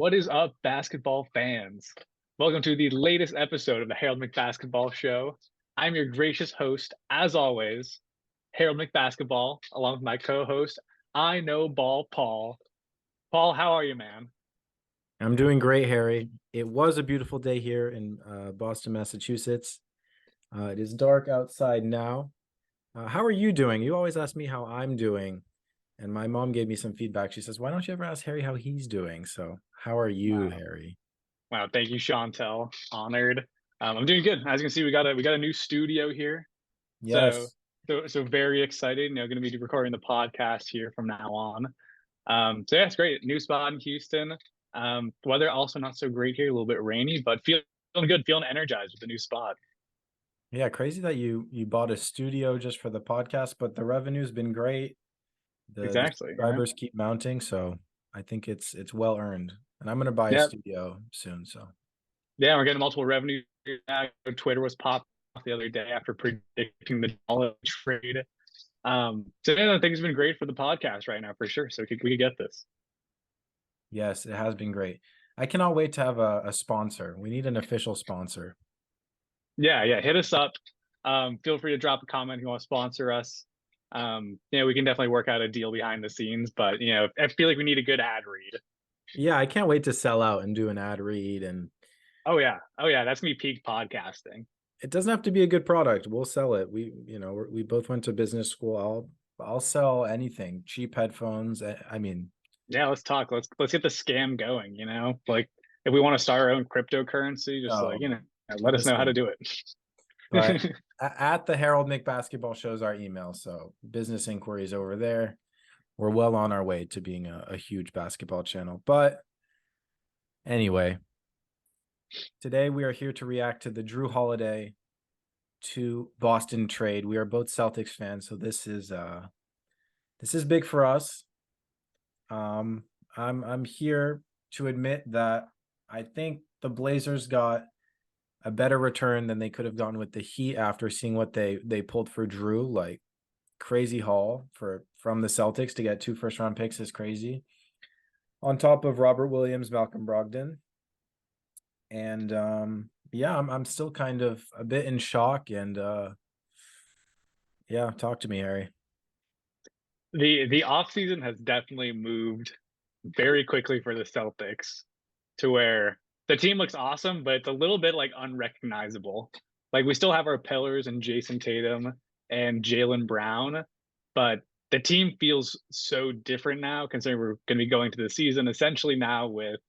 What is up, basketball fans? Welcome to the latest episode of the Harold McBasketball Show. I'm your gracious host, as always, Harold McBasketball, along with my co-host, I Know Ball Paul. Paul, how are you, man? I'm doing great, Harry. It was a beautiful day here in Boston, Massachusetts. It is dark outside now. How are you doing? You always ask me how I'm doing, and my mom gave me some feedback. She says, "Why don't you ever ask Harry how he's doing?" So, how are you, Wow, Harry? wow, thank you, Chantel. Honored. I'm doing good. As you can see, we got a new studio here, so Yes, so very excited. Going to be recording the podcast here from now on. So yeah, it's great. New spot in Houston. Weather also not so great here, a little bit rainy, but feeling good, feeling energized with the new spot. yeah, crazy that you bought a studio just for the podcast, but the revenue's been great. The Exactly. Yeah. subscribers keep mounting, so I think it's well earned. And I'm gonna buy a Yeah. studio soon. So Yeah. We're getting multiple revenue. Twitter was popped off the other day after predicting the dollar trade. So yeah, things have been great for the podcast right now for sure. So we could get this. yes, it has been great. I cannot wait to have a sponsor. We need an official sponsor. Yeah. Yeah. Hit us up. Feel free to drop a comment if you want to sponsor us. We can definitely work out a deal behind the scenes, but I feel like we need a good ad read. Yeah, I can't wait to sell out and do an ad read. And Oh yeah. Oh yeah. That's me peak podcasting. it doesn't have to be a good product. We'll sell it. We both went to business school. I'll sell anything. Cheap headphones. I mean, Yeah, let's talk. Let's get the scam going, Like if we want to start our own cryptocurrency, just like, oh, let us know how to listen, do but it. at the Harold Nick Basketball shows our email. So business inquiries over there. We're well on our way to being a huge basketball channel. But anyway, today we are here to react to the Jrue Holiday to Boston trade. We are both Celtics fans, so this is big for us. Um, I'm here to admit that I think the Blazers got a better return than they could have gotten with the Heat after seeing what they pulled for Jrue. Like crazy haul from the Celtics to get 2 first-round picks is crazy. On top of Robert Williams, Malcolm Brogdon, and yeah, I'm still kind of a bit in shock. And yeah, talk to me, Harry. The off season has definitely moved very quickly for the Celtics to where the team looks awesome, but it's a little bit like unrecognizable. Like we still have our pillars and Jason Tatum and Jalen Brown, but the team feels so different now considering we're going to be going to the season essentially now with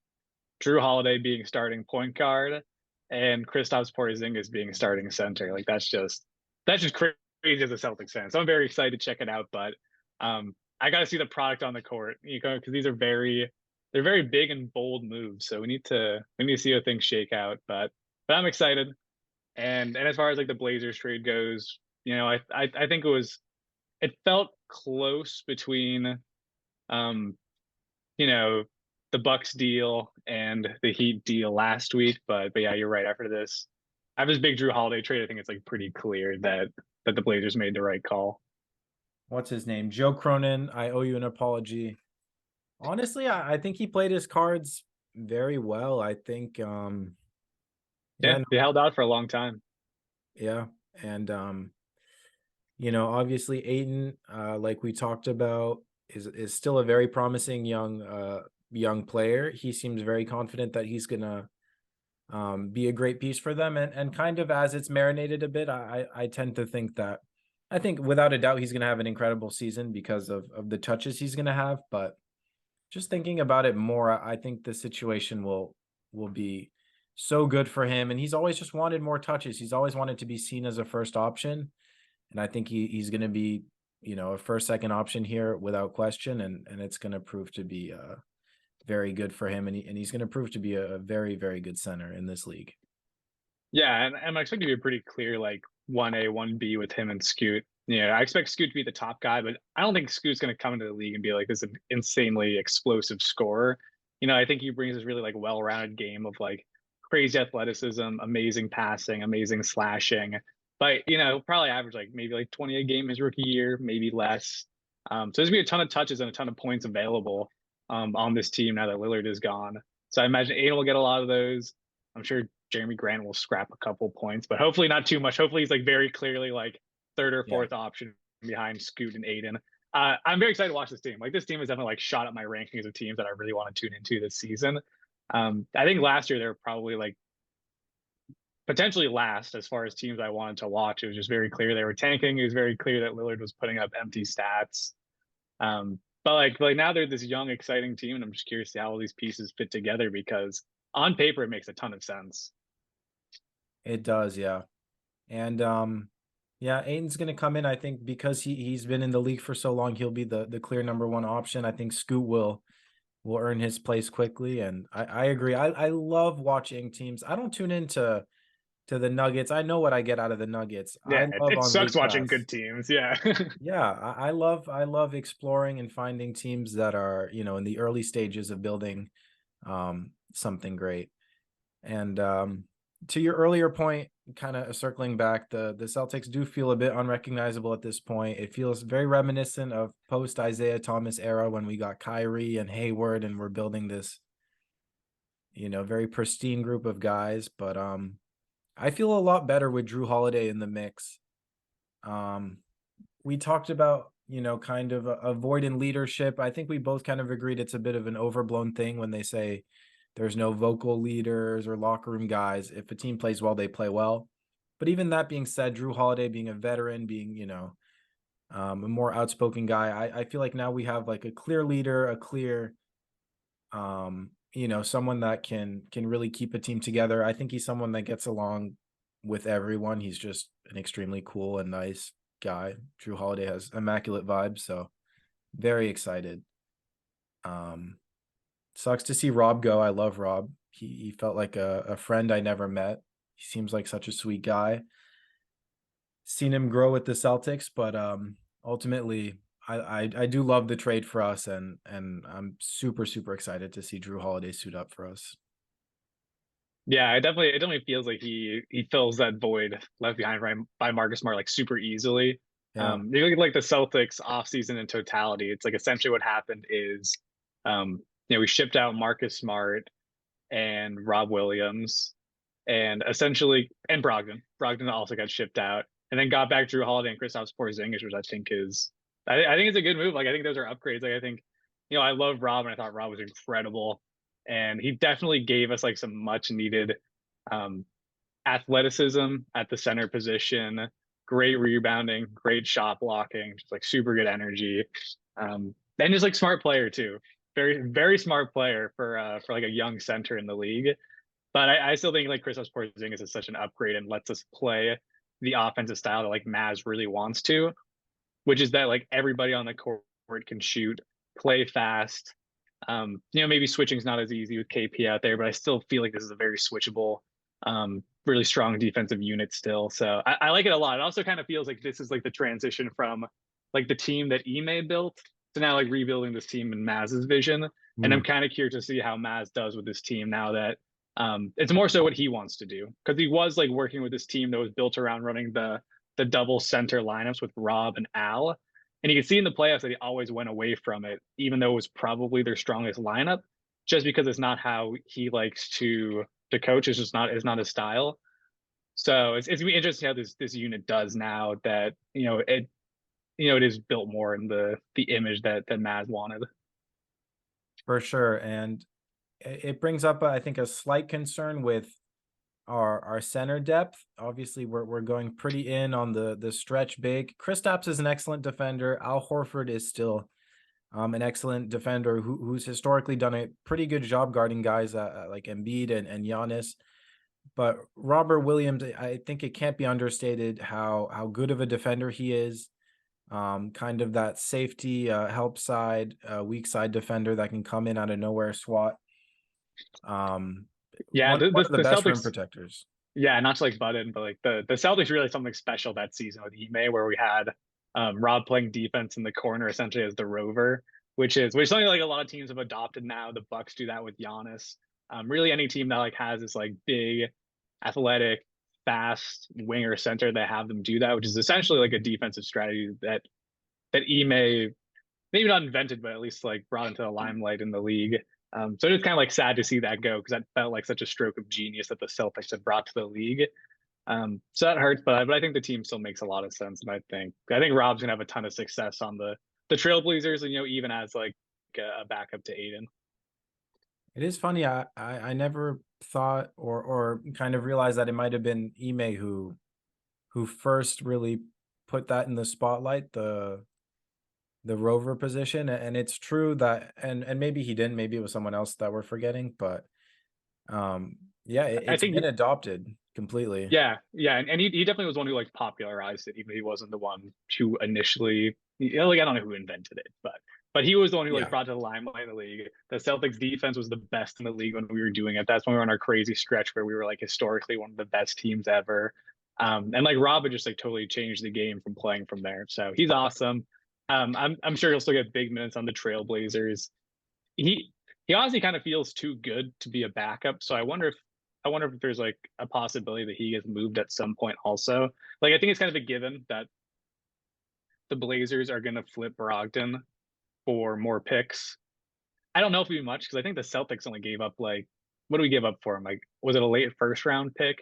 Jrue Holiday being starting point guard and Kristaps Porzingis being starting center. Like that's just crazy as a Celtics fan. So I'm very excited to check it out. But I got to see the product on the court, because these are they're very big and bold moves. So we need to see how things shake out. But I'm excited. And as far as like the Blazers trade goes, I think it felt close between um you know, the Bucks deal and the Heat deal last week. But yeah, you're right. After this big Jrue Holiday trade, I think it's like pretty clear that the Blazers made the right call. What's his name? Joe Cronin. I owe you an apology. Honestly, I think he played his cards very well. I think Yeah, yeah, no, they held out for a long time. yeah. And obviously Aiton, like we talked about, is still a very promising young player. He seems very confident that he's gonna be a great piece for them. And kind of as it's marinated a bit, I tend to think that I think without a doubt he's gonna have an incredible season because of the touches he's gonna have. But just thinking about it more, I think the situation will be so good for him. And he's always just wanted more touches. He's always wanted to be seen as a first option. And I think he's going to be, a first, second option here without question. And it's going to prove to be very good for him. And he's going to prove to be a very, very good center in this league. Yeah, and I expect to be a pretty clear like 1A, 1B with him and Scoot. Yeah, I expect Scoot to be the top guy, but I don't think Scoot's going to come into the league and be like this insanely explosive scorer. I think he brings this really like well-rounded game of like crazy athleticism, amazing passing, amazing slashing. But he'll probably average like maybe like 20 a game his rookie year, maybe less. So there's gonna be a ton of touches and a ton of points available on this team now that Lillard is gone. So I imagine Aiden will get a lot of those. I'm sure Jeremy Grant will scrap a couple points, but hopefully not too much. Hopefully he's like very clearly like third or Yeah. fourth option behind Scoot and Aiden. I'm very excited to watch this team. Like this team is definitely like shot up my rankings of teams that I really want to tune into this season. I think last year they were probably like potentially last as far as teams I wanted to watch. It was just very clear they were tanking. It was very clear that Lillard was putting up empty stats. But like now they're this young, exciting team, and I'm just curious to see how all these pieces fit together because on paper it makes a ton of sense. It does, yeah. And yeah, Aiden's gonna come in. I think because he's been in the league for so long, he'll be the clear number one option. I think Scoot will earn his place quickly. And I agree. I love watching teams. I don't tune into the Nuggets. I know what I get out of the Nuggets. I Yeah, love it on sucks League watching Pass. good teams. Yeah. Yeah, I love exploring and finding teams that are, in the early stages of building something great. And to your earlier point, kind of circling back, the Celtics do feel a bit unrecognizable at this point. It feels very reminiscent of post Isaiah Thomas era when we got Kyrie and Hayward and we're building this, very pristine group of guys. But I feel a lot better with Jrue Holiday in the mix. Um, we talked about, kind of avoiding leadership. I think we both kind of agreed it's a bit of an overblown thing when they say there's no vocal leaders or locker room guys. If a team plays well, they play well. But even that being said, Jrue Holiday being a veteran, being, a more outspoken guy, I feel like now we have like a clear leader, a clear, someone that can really keep a team together. I think he's someone that gets along with everyone. He's just an extremely cool and nice guy. Jrue Holiday has immaculate vibes, so very excited. Um, Sucks to see Rob go. I love Rob. He felt like a friend I never met. He seems like such a sweet guy. Seen him grow with the Celtics, but ultimately I do love the trade for us, and I'm super super excited to see Jrue Holiday suit up for us. Yeah, it definitely feels like he fills that void left behind by Marcus Smart like super easily. Yeah. You look at like the Celtics offseason in totality, it's like essentially what happened is we shipped out Marcus Smart and Rob Williams and essentially and Brogdon. Brogdon also got shipped out and then got back Jrue Holiday and Kristaps Porzingis, which I think it's a good move. Like I think those are upgrades. Like I think, I love Rob and I thought Rob was incredible. And he definitely gave us like some much needed um athleticism at the center position, great rebounding, great shot blocking, just like super good energy. And just like smart player too. Very, very smart player for like a young center in the league. But I still think like Kristaps Porzingis is such an upgrade and lets us play the offensive style that like Maz really wants to, which is that like everybody on the court can shoot, play fast. Maybe switching's not as easy with KP out there, but I still feel like this is a very switchable, really strong defensive unit still. So I like it a lot. It also kind of feels like this is like the transition from like the team that Ime built to now like rebuilding this team in Maz's vision. And I'm Mm. kind of curious to see how Maz does with this team now that it's more so what he wants to do because he was like working with this team that was built around running the double center lineups with Rob and Al. And you can see in the playoffs that he always went away from it, even though it was probably their strongest lineup, just because it's not how he likes to coach. It's not his style. So it's gonna be interesting how this unit does now that it is built more in the image that Maz wanted. For sure. And it brings up, I think, a slight concern with our center depth. Obviously, we're going pretty in on the stretch big. Kristaps is an excellent defender. Al Horford is still an excellent defender who's historically done a pretty good job guarding guys like Embiid and Giannis. But Robert Williams, I think it can't be understated how good of a defender he is. Kind of that safety, help side, weak side defender that can come in out of nowhere, SWAT. Um, Yeah, one of the the best rim Celtics. protectors. Yeah, not to like butt in, but like the Celtics really something special that season with Ime, where we had Rob playing defense in the corner essentially as the rover, which is something like a lot of teams have adopted now. The Bucks do that with Giannis. Really, any team that like has this like big, athletic, fast winger center, they have them do that, which is essentially like a defensive strategy that Ime maybe not invented, but at least like brought into the limelight in the league. So it's kind of like sad to see that go because that felt like such a stroke of genius that the Celtics had brought to the league. So that hurts, but I think the team still makes a lot of sense, and I think Rob's gonna have a ton of success on the Trailblazers, and even as like a backup to Aiden. It is funny. I never thought or kind of realized that it might have been Ime who first really put that in the spotlight, the rover position. And it's true that and maybe he didn't, maybe it was someone else that we're forgetting, but yeah, I it's been think adopted completely. yeah, and he definitely was one who like popularized it, even if he wasn't the one who initially, like I don't know who invented it, but he was the one who like Yeah. brought to the limelight in the league. The Celtics defense was the best in the league when we were doing it. That's when we were on our crazy stretch where we were like historically one of the best teams ever. And like Rob had just like totally changed the game from playing from there. So he's awesome. I'm sure he'll still get big minutes on the Trailblazers. He he honestly kind of feels too good to be a backup. So I wonder if there's like a possibility that he gets moved at some point also. Like I think it's kind of a given that the Blazers are going to flip Brogdon for more picks. I don't know if it'll be much because I think the Celtics only gave up like what do we give up for him? Like was it a late first round pick?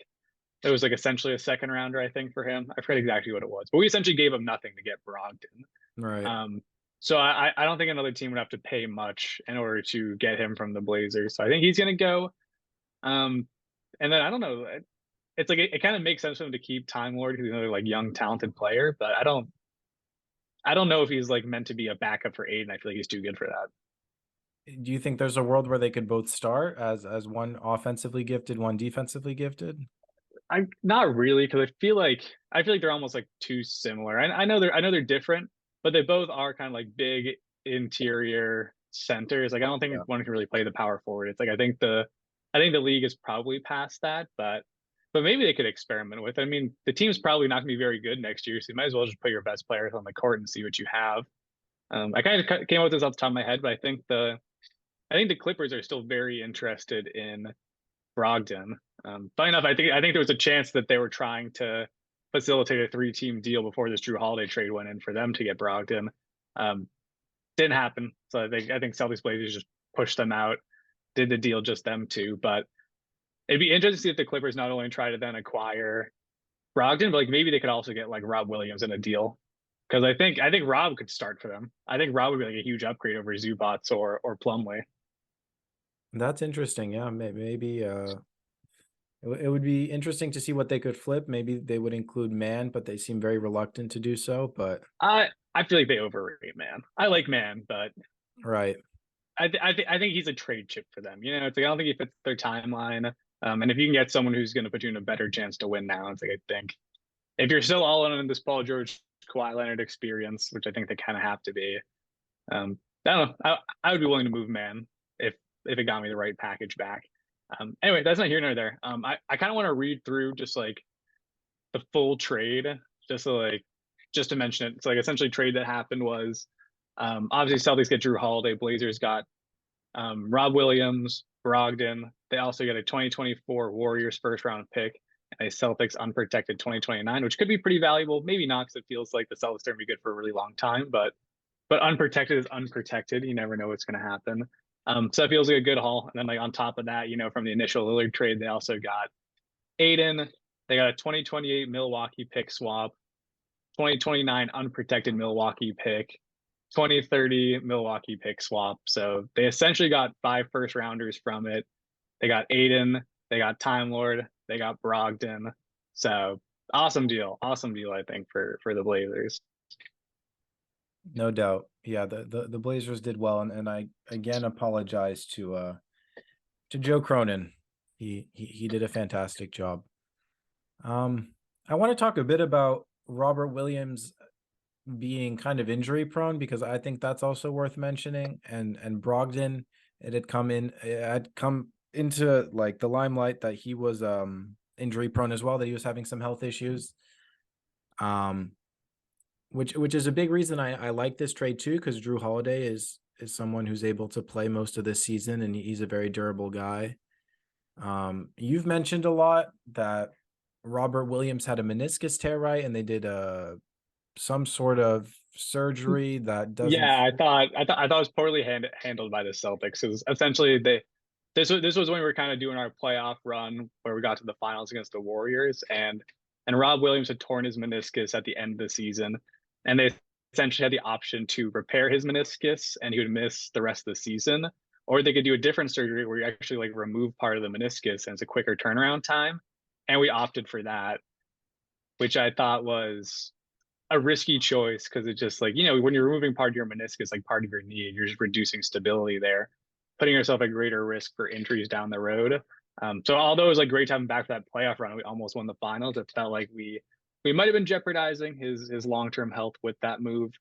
It was like essentially a second rounder, I think, for him. I forget exactly what it was, but we essentially gave him nothing to get Brogdon. Right. Um, so I don't think another team would have to pay much in order to get him from the Blazers. So I think he's going to go. Um, and then I don't know. It's like it kind of makes sense for him to keep Time Lord because he's another like young, talented player. But I don't know if he's like meant to be a backup for Aiden. I feel like he's too good for that. Do you think there's a world where they could both start as one offensively gifted, one defensively gifted? I'm not really because I feel like they're almost like too similar. I know they're different, but they both are kind of like big interior centers. Like I don't think Yeah. one can really play the power forward. It's like I think the league is probably past that, but maybe they could experiment with it. I mean, the team's probably not going to be very good next year, so you might as well just put your best players on the court and see what you have. I kind of came up with this off the top of my head, but I think the Clippers are still very interested in Brogdon. Funny enough, I think there was a chance that they were trying to facilitate a three-team deal before this Jrue Holiday trade went in for them to get Brogdon. Um, didn't happen. So I think Celtics Blazers just pushed them out, did the deal just them two. But it'd be interesting to see if the Clippers not only try to then acquire Brogdon, but like maybe they could also get like Rob Williams in a deal. Because I think Rob could start for them. I think Rob would be like a huge upgrade over Zubats or Plumlee. That's interesting. Yeah, maybe it would be interesting to see what they could flip. Maybe they would include Man, but they seem very reluctant to do so. But I feel like they overrate Man. I like Man, but right. I think he's a trade chip for them. It's like I don't think he fits their timeline. And if you can get someone who's going to put you in a better chance to win now, it's like I think if you're still all in on this Paul George, Kawhi Leonard experience, which I think they kind of have to be, I don't know. I would be willing to move Man if it got me the right package back. Anyway, that's not here nor there. I kind of want to read through just like the full trade, just to mention it. So like essentially trade that happened was obviously Celtics get Jrue Holiday, Blazers got Rob Williams, Brogdon. They also get a 2024 Warriors first round pick and a Celtics unprotected 2029, which could be pretty valuable. Maybe not because it feels like the Celtics are going to be good for a really long time, but unprotected is unprotected. You never know what's going to happen. So that feels like a good haul. And then like on top of that, from the initial Lillard trade, they also got Aiden. They got a 2028 Milwaukee pick swap, 2029 unprotected Milwaukee pick, 2030 Milwaukee pick swap. So they essentially got 5 first rounders from it. They got Aiden, they got Time Lord, they got Brogdon. So awesome deal. I think for the Blazers. No doubt. Yeah, the Blazers did well, and I again apologize to Joe Cronin. He did a fantastic job. I want to talk a bit about Robert Williams being kind of injury prone because I think that's also worth mentioning. And Brogdon, it had come into like the limelight that he was injury prone as well, that he was having some health issues. Which is a big reason I like this trade too, because Jrue Holiday is someone who's able to play most of this season, and he's a very durable guy. You've mentioned a lot that Robert Williams had a meniscus tear, right? And they did some sort of surgery that doesn't Yeah, fit. I thought it was poorly handled by the Celtics. It was essentially this was when we were kind of doing our playoff run where we got to the finals against the Warriors, and Rob Williams had torn his meniscus at the end of the season, and they essentially had the option to repair his meniscus and he would miss the rest of the season, or they could do a different surgery where you actually like remove part of the meniscus and it's a quicker turnaround time, and we opted for that, which I thought was a risky choice because it's just like, when you're removing part of your meniscus, like part of your knee, you're just reducing stability there, putting yourself at greater risk for injuries down the road. So although it was like great to have him back for that playoff run, we almost won the finals. It felt like we might have been jeopardizing his long term health with that move.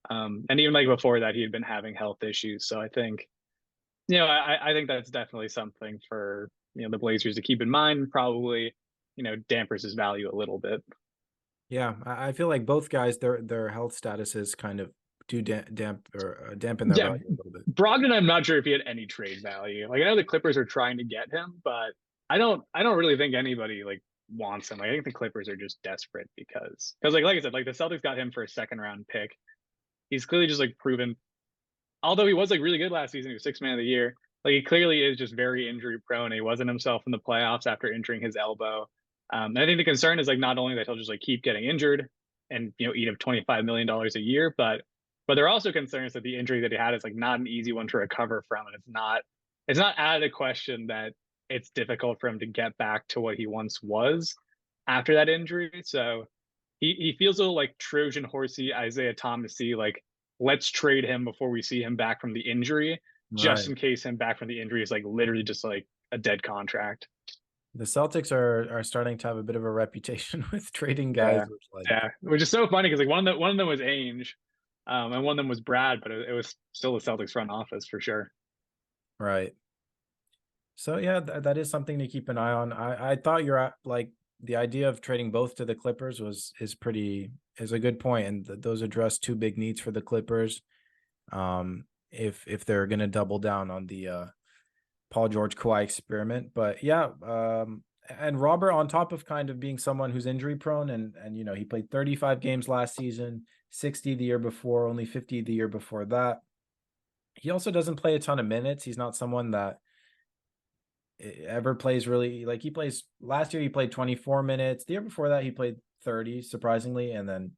And even like before that, he had been having health issues. So I think, I think that's definitely something for the Blazers to keep in mind. Probably, dampers his value a little bit. Yeah, I feel like both guys, their health statuses kind of do dampen their Yeah, value a little bit. Brogdon, I'm not sure if he had any trade value. Like I know the Clippers are trying to get him, but I don't really think anybody like wants him. Like I think the Clippers are just desperate because like I said, like the Celtics got him for a second round pick. He's clearly just like proven, although he was like really good last season, he was sixth man of the year. Like he clearly is just very injury prone. He wasn't himself in the playoffs after injuring his elbow. And I think the concern is like not only that he'll just like keep getting injured and eat up $25 million a year, but there are also concerns that the injury that he had is like not an easy one to recover from, and it's not out of the question that it's difficult for him to get back to what he once was after that injury. So he feels a little like Trojan horsey Isaiah Thomasy, like let's trade him before we see him back from the injury, just Right. in case him back from the injury is like literally just like a dead contract. The Celtics are starting to have a bit of a reputation with trading guys, Yeah, which like yeah, which is so funny because like one of them was Ainge, and one of them was Brad, but it was still the Celtics front office for sure. right. So yeah, that is something to keep an eye on. I thought you're at, like the idea of trading both to the Clippers is a good point, and those address two big needs for the Clippers. If they're gonna double down on the Paul George Kawhi experiment, but yeah, and Robert, on top of kind of being someone who's injury prone, and he played 35 games last season, 60 the year before, only 50 the year before that. He also doesn't play a ton of minutes. He's not someone that ever plays really, like he plays last year he played 24 minutes. The year before that he played 30 surprisingly, and then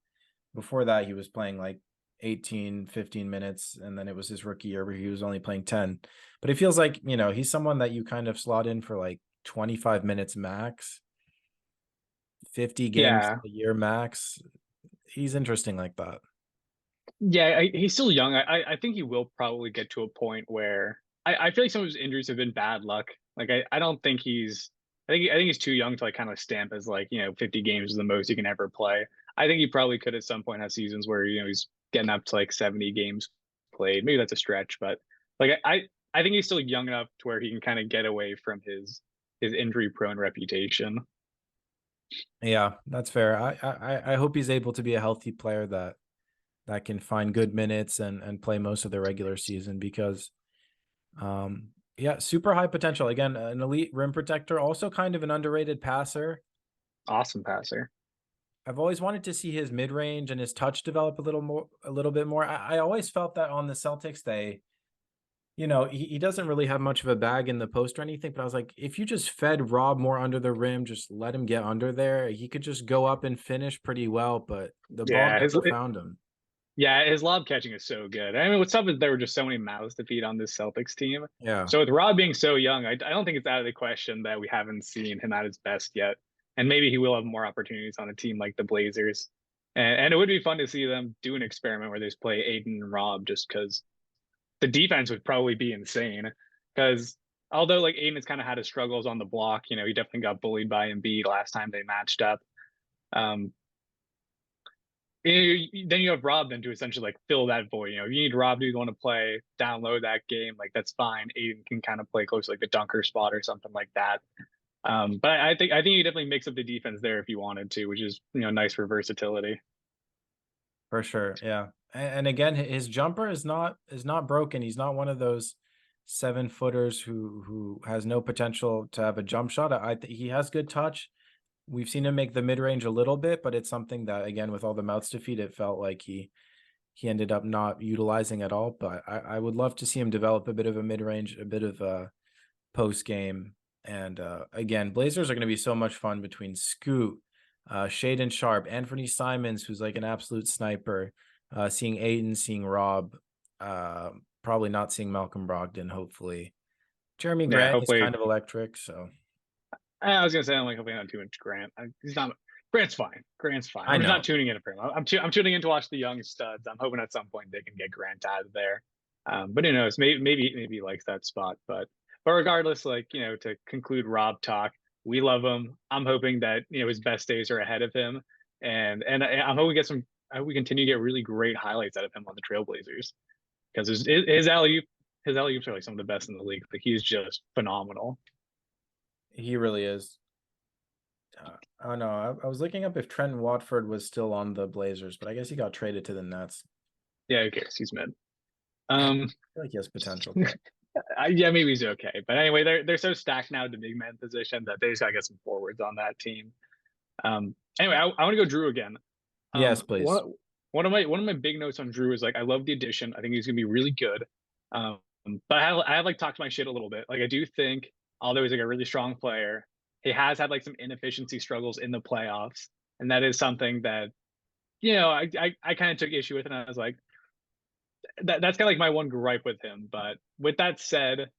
before that he was playing like 18, 15 minutes, and then it was his rookie year where he was only playing 10. But it feels like, he's someone that you kind of slot in for like 25 minutes max, 50 games Yeah, a year max. He's interesting like that. yeah, he's still young. I think he will probably get to a point where I feel like some of his injuries have been bad luck. Like I don't think he's I think he's too young to like kind of stamp as like 50 games is the most he can ever play. I think he probably could at some point have seasons where he's getting up to like 70 games played. Maybe that's a stretch, but like I think he's still young enough to where he can kind of get away from his injury prone reputation. Yeah, that's fair. I hope he's able to be a healthy player that can find good minutes and play most of the regular season because yeah, super high potential. Again, an elite rim protector, also kind of an underrated passer. Awesome passer. I've always wanted to see his mid range and his touch develop a little bit more. I always felt that on the Celtics, he doesn't really have much of a bag in the post or anything. But I was like, if you just fed Rob more under the rim, just let him get under there, he could just go up and finish pretty well. But the ball Yeah, never found him. his lob catching is so good. I mean, what's up is there were just so many mouths to feed on this Celtics team. Yeah, So with Rob being so young, I don't think it's out of the question that we haven't seen him at his best yet. And maybe he will have more opportunities on a team like the Blazers. And it would be fun to see them do an experiment where they just play Aiden and Rob just because the defense would probably be insane. Because although like Aiden has kind of had his struggles on the block, he definitely got bullied by Embiid last time they matched up. Um, then you have Rob then to essentially like fill that void. If you need Rob to want to play, download that game, like that's fine. Aiden can kind of play close to like the dunker spot or something like that. But I think he definitely makes up the defense there if you wanted to, which is nice for versatility. for sure. Yeah, and again, his jumper is not broken. He's not one of those 7 footers who has no potential to have a jump shot. He has good touch. We've seen him make the mid range a little bit, but it's something that, again, with all the mouths to feed, it felt like he ended up not utilizing at all. But I would love to see him develop a bit of a mid range, a bit of a post game. And again, Blazers are going to be so much fun between Scoot, Shaden Sharp, Anthony Simons, who's like an absolute sniper, seeing Aiden, seeing Rob, probably not seeing Malcolm Brogdon, hopefully. Jeremy Yeah, Grant is hopefully. kind of electric, so I was gonna say I'm like hopefully not too much Grant. He's not. Grant's fine. Grant's fine. I I'm just not know. tuning in for him. I'm tuning in to watch the young studs. I'm hoping at some point they can get Grant out of there. But who knows? Maybe he likes that spot. But regardless, like to conclude Rob talk, we love him. I'm hoping that his best days are ahead of him, and I'm hoping we get some. I hope we continue to get really great highlights out of him on the Trailblazers because his alley oops are like some of the best in the league. Like he's just phenomenal. He really is. Oh no, I was looking up if Trent Watford was still on the Blazers, but I guess he got traded to the Nets. Yeah, who cares? He's mid. I Um, feel like he has potential there. yeah, maybe he's okay. But anyway, they're so stacked now at the big man position that they just gotta get some forwards on that team. Anyway, I want to go Jrue again. Yes, Um, please. one of my big notes on Jrue is like I love the addition. I think he's gonna be really good. Um, but I have like talked my shit a little bit. Like I do think, although he's like a really strong player, he has had like some inefficiency struggles in the playoffs, and that is something that I kind of took issue with, and I was like, that's kind of like my one gripe with him. But with that said,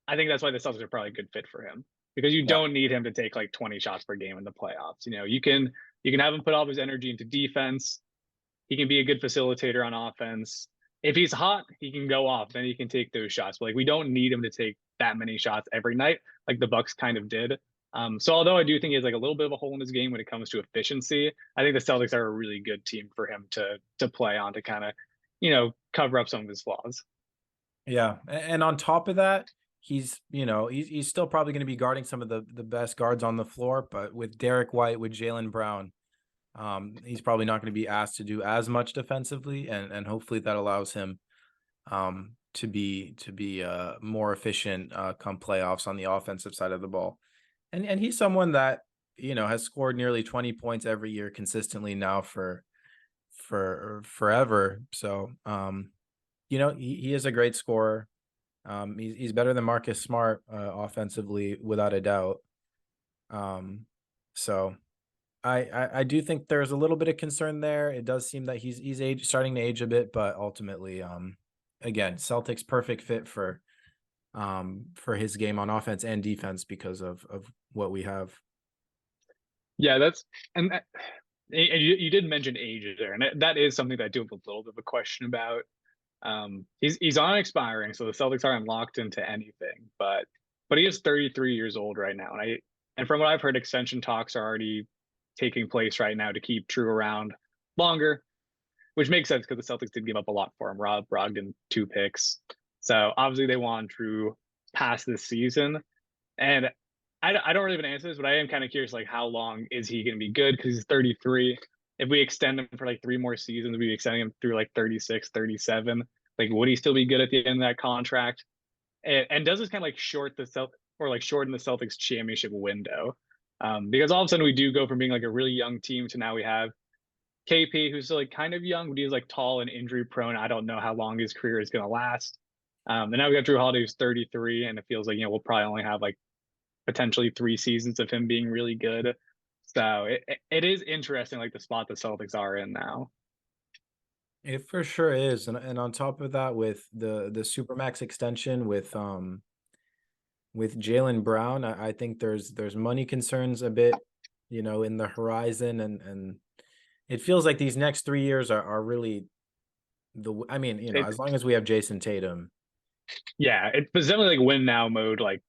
I think that's why the Celtics are probably a good fit for him because you Yeah. don't need him to take like 20 shots per game in the playoffs. You can have him put all of his energy into defense. He can be a good facilitator on offense. If he's hot, he can go off. Then he can take those shots. But like we don't need him to take that many shots every night, like the Bucks kind of did. So although I do think he has like a little bit of a hole in his game when it comes to efficiency, I think the Celtics are a really good team for him to play on to kind of, cover up some of his flaws. Yeah. And on top of that, he's still probably going to be guarding some of the best guards on the floor, but with Derek White, with Jalen Brown, he's probably not going to be asked to do as much defensively, and hopefully that allows him to be more efficient come playoffs on the offensive side of the ball. And he's someone that has scored nearly 20 points every year consistently now for forever. So he is a great scorer. He's better than Marcus Smart offensively without a doubt. So I do think there's a little bit of concern there. It does seem that he's starting to age a bit, but ultimately, again, Celtics perfect fit for his game on offense and defense because of what we have. Yeah, and you did mention age there, and that is something that I do have a little bit of a question about. He's on expiring, so the Celtics aren't locked into anything. But he is 33 years old right now, and from what I've heard, extension talks are already taking place right now to keep True around longer, which makes sense because the Celtics did give up a lot for him. Rob Brogdon, 2 picks, so obviously they want True past this season. And I don't really have an answer to this, but I am kind of curious, like, how long is he going to be good? Because he's 33. If we extend him for like 3 more seasons, we extending him through like 36, 37. Like, would he still be good at the end of that contract? And does this kind of like shorten the Celtics championship window? Because all of a sudden we do go from being like a really young team to now we have KP, who's still like kind of young, but he's like tall and injury prone. I don't know how long his career is going to last. And now we got Jrue Holiday, who's 33, and it feels like we'll probably only have like potentially 3 seasons of him being really good. So it is interesting, like the spot the Celtics are in now. It for sure is, and on top of that, with the supermax extension with Jalen Brown, I think there's money concerns a bit, in the horizon, and it feels like these next 3 years are really I mean, It as long as we have Jason Tatum. Yeah, it's definitely like win now mode, like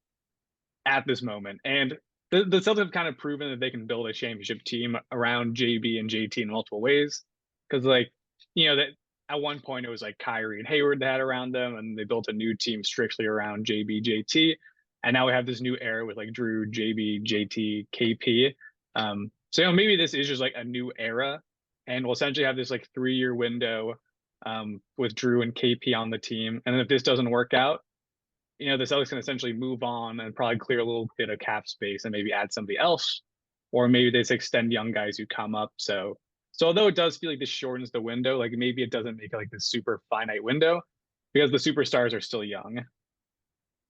at this moment. And the Celtics have kind of proven that they can build a championship team around JB and JT in multiple ways. Because that at one point it was like Kyrie and Hayward that had around them, and they built a new team strictly around JB, JT. And now we have this new era with like Jrue, JB, JT, KP. So maybe this is just like a new era, and we'll essentially have this like 3-year window with Jrue and KP on the team. And then if this doesn't work out, the Celtics can essentially move on and probably clear a little bit of cap space and maybe add somebody else, or maybe they just extend young guys who come up. So So although it does feel like this shortens the window, like maybe it doesn't make it like this super finite window because the superstars are still young.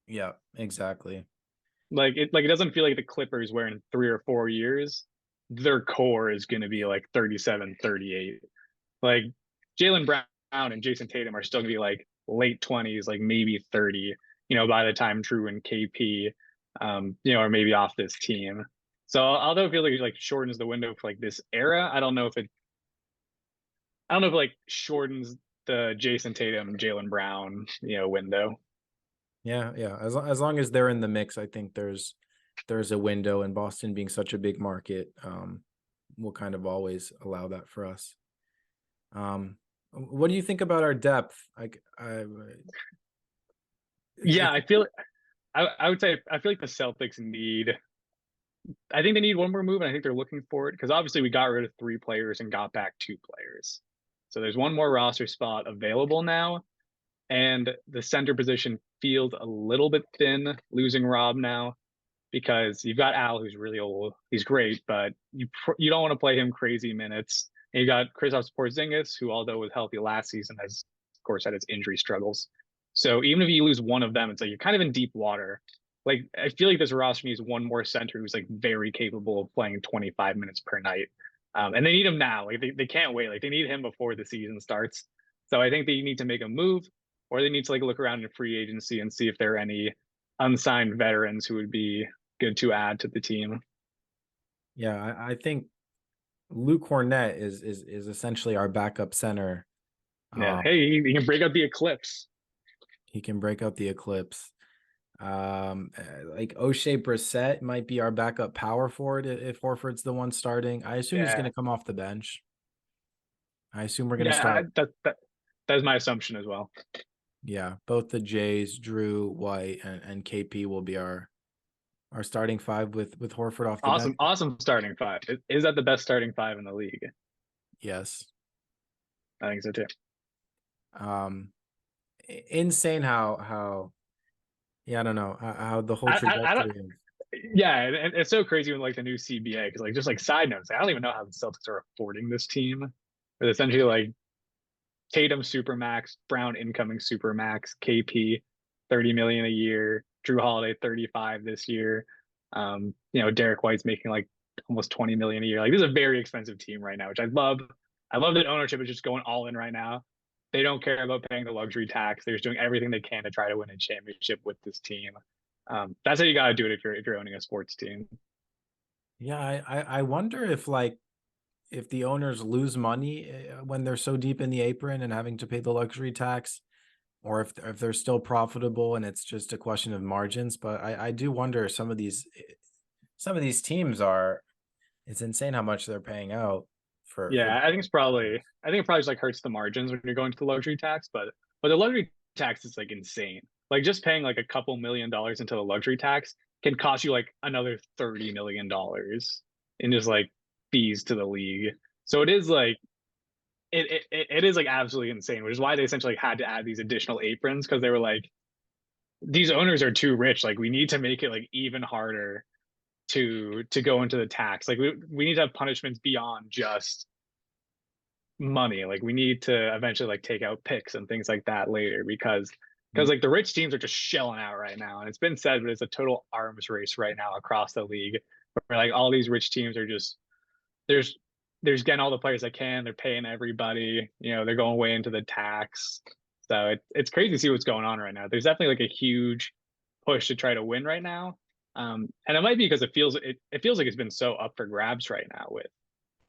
Yeah, exactly. Like it doesn't feel like the Clippers where in 3 or 4 years their core is going to be like 37, 38. Like Jalen Brown and Jason Tatum are still going to be like late 20s, like maybe 30, by the time Jrue and KP, are maybe off this team. So although it feels like it like shortens the window for like this era, I don't know if it like shortens the Jason Tatum, Jalen Brown, window. Yeah, yeah. As long as they're in the mix, I think there's a window, and Boston being such a big market, will kind of always allow that for us. What do you think about our depth? Like, Yeah, it, I would say I feel like the Celtics need I think they need one more move, and I think they're looking for it because obviously we got rid of 3 players and got back 2 players. So there's one more roster spot available now, and the center position feels a little bit thin, losing Rob now because you've got Al, who's really old. He's great, but you don't want to play him crazy minutes. And you got Kristaps Porzingis, who although was healthy last season, has of course had his injury struggles. So even if you lose one of them, it's like you're kind of in deep water. Like I feel like this roster needs one more center who's like very capable of playing 25 minutes per night. And they need him now. Like they can't wait. Like they need him before the season starts. So I think they need to make a move, or they need to like look around in free agency and see if there are any unsigned veterans who would be good to add to the team. yeah, I think Luke Cornett is essentially our backup center. Yeah. Um, Hey, he can break up the eclipse. he can break out the eclipse. Like O'Shea Brissett might be our backup power forward if Horford's the one starting. I assume he's going Yeah. to come off the bench. I assume we're going to Yeah. start. That's my assumption as well. Yeah, both the Jays, Jrue, White, and KP will be our starting five with Horford off the bench. Awesome. Awesome starting five. Is that the best starting five in the league? Yes. I think so too. Um, insane how yeah, I don't know how the whole I don't. trajectory is. Yeah, and it's so crazy with like the new CBA because like just like side notes, I don't even know how the Celtics are affording this team. But essentially like Tatum supermax, Brown incoming supermax, KP 30 million a year, Jrue Holiday 35 this year. Derek White's making like almost 20 million a year. Like this is a very expensive team right now, which I love. I love that ownership is just going all in right now. They don't care about paying the luxury tax. They're just doing everything they can to try to win a championship with this team. That's how you got to do it if you're owning a sports team. Yeah, I wonder if like if the owners lose money when they're so deep in the apron and having to pay the luxury tax, or if they're still profitable and it's just a question of margins. But I do wonder some of these teams are it's insane how much they're paying out for Yeah, I think it probably just like hurts the margins when you're going to the luxury tax, but the luxury tax is like insane. Like just paying like a couple $1 million into the luxury tax can cost you like another $30 million in just like fees to the league. So it is like it is like absolutely insane, which is why they essentially had to add these additional aprons because they were like these owners are too rich. Like we need to make it like even harder to go into the tax. Like we need to have punishments beyond just money. Like we need to eventually like take out picks and things like that later because like the rich teams are just shelling out right now. And it's been said, but it's a total arms race right now across the league where like all these rich teams are just there's there's getting all the players they can, they're paying everybody, they're going way into the tax. So it's crazy to see what's going on right now. There's definitely like a huge push to try to win right now. And it might be because it feels like it's been so up for grabs right now with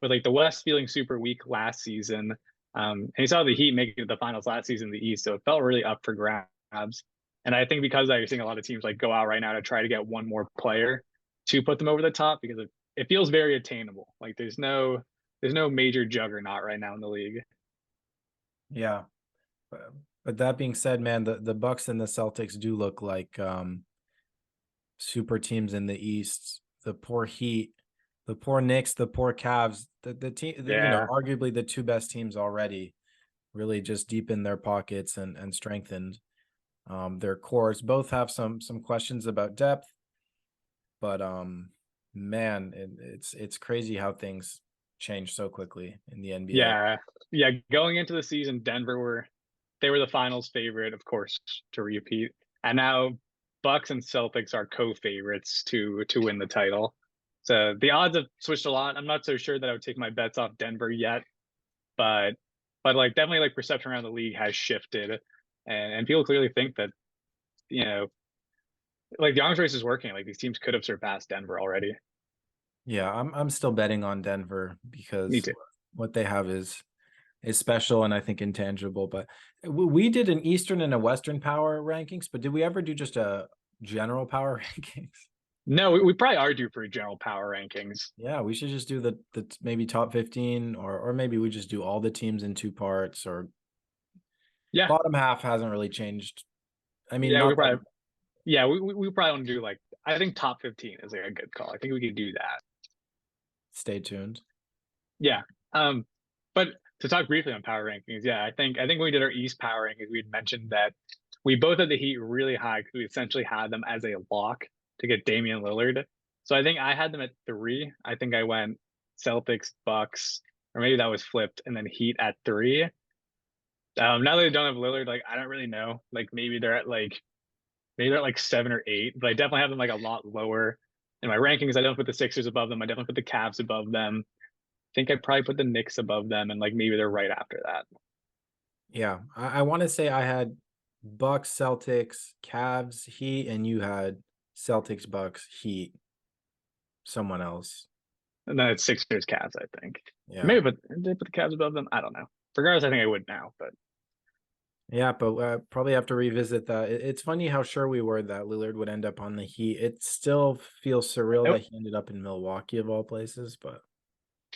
like the West feeling super weak last season. And you saw the Heat making it to the finals last season in the East, so it felt really up for grabs. And I think because of that, you're seeing a lot of teams like go out right now to try to get one more player to put them over the top because it feels very attainable. Like there's no major juggernaut right now in the league. Yeah. But that being said, man, the Bucks and the Celtics do look like super teams in the East. The poor Heat, the poor Knicks, the poor Cavs, the team, Yeah. arguably the two best teams already, really just deepened their pockets and strengthened their cores. Both have some questions about depth, but man, it's crazy how things changed so quickly in the NBA. Yeah, yeah. Going into the season, they were the finals favorite, of course, to repeat, and now Bucks and Celtics are co-favorites to win the title. So the odds have switched a lot. I'm not so sure that I would take my bets off Denver yet, but like definitely like perception around the league has shifted, and people clearly think that you know like the arms race is working. Like these teams could have surpassed Denver already. Yeah, I'm still betting on Denver Me because too. what they have is special and I think intangible. But we did an Eastern and a Western power rankings, but did we ever do just a general power rankings? No, we probably are due for general power rankings. Yeah, we should just do the maybe top 15, or maybe we just do all the teams in two parts, or Yeah, bottom half hasn't really changed. I mean, yeah, not we that. probably yeah we probably want to do like I think top 15 is like a good call. I think we could do that. Stay tuned. Yeah. But to talk briefly on power rankings, yeah, I think when we did our East power rankings, we had mentioned that we both had the Heat really high because we essentially had them as a lock to get Damian Lillard. So I think I had them at 3. I think I went Celtics, Bucks, or maybe that was flipped, and then Heat at 3. Now that they don't have Lillard, like I don't really know. Like maybe they're at like 7 or 8, but I definitely have them like a lot lower in my rankings. I don't put the Sixers above them. I definitely put the Cavs above them. Think I'd probably put the Knicks above them, and like maybe they're right after that. Yeah, I want to say I had Bucks, Celtics, Cavs, Heat, and you had Celtics, Bucks, Heat, someone else. And then it's Sixers, Cavs, I think. Yeah. Maybe did I put the Cavs above them? I don't know. Regardless, I think I would now, but Yeah, but probably have to revisit that. It's funny how sure we were that Lillard would end up on the Heat. It still feels surreal that nope. he ended up in Milwaukee of all places, but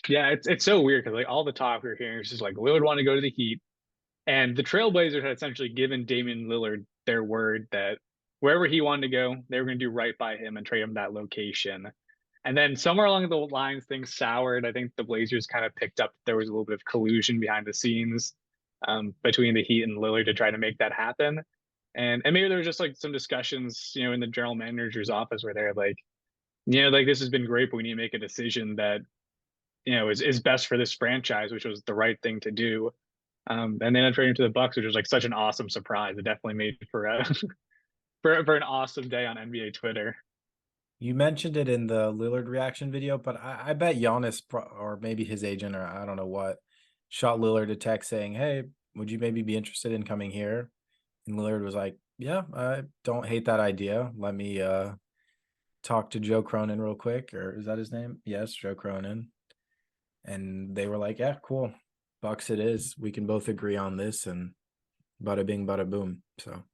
Yeah, it's so weird because like all the talk we were hearing is just like Lillard want to go to the Heat, and the Trailblazers had essentially given Damian Lillard their word that wherever he wanted to go, they were going to do right by him and trade him that location. And then somewhere along the lines, things soured. I think the Blazers kind of picked up there was a little bit of collusion behind the scenes between the Heat and Lillard to try to make that happen. And maybe there was just like some discussions, in the general manager's office where they're like, like this has been great, but we need to make a decision that is best for this franchise, which was the right thing to do. And then trading to the Bucks, which was like such an awesome surprise. It definitely made for a for an awesome day on NBA Twitter. you mentioned it in the Lillard reaction video, but I bet Giannis or maybe his agent or I don't know what shot Lillard a text saying, "Hey, would you maybe be interested in coming here?" And Lillard was like, "Yeah, I don't hate that idea. Let me talk to Joe Cronin real quick." Or is that his name? Yes, Joe Cronin. And they were like, "Yeah, cool. Bucks it is. We can both agree on this." And bada bing, bada boom. So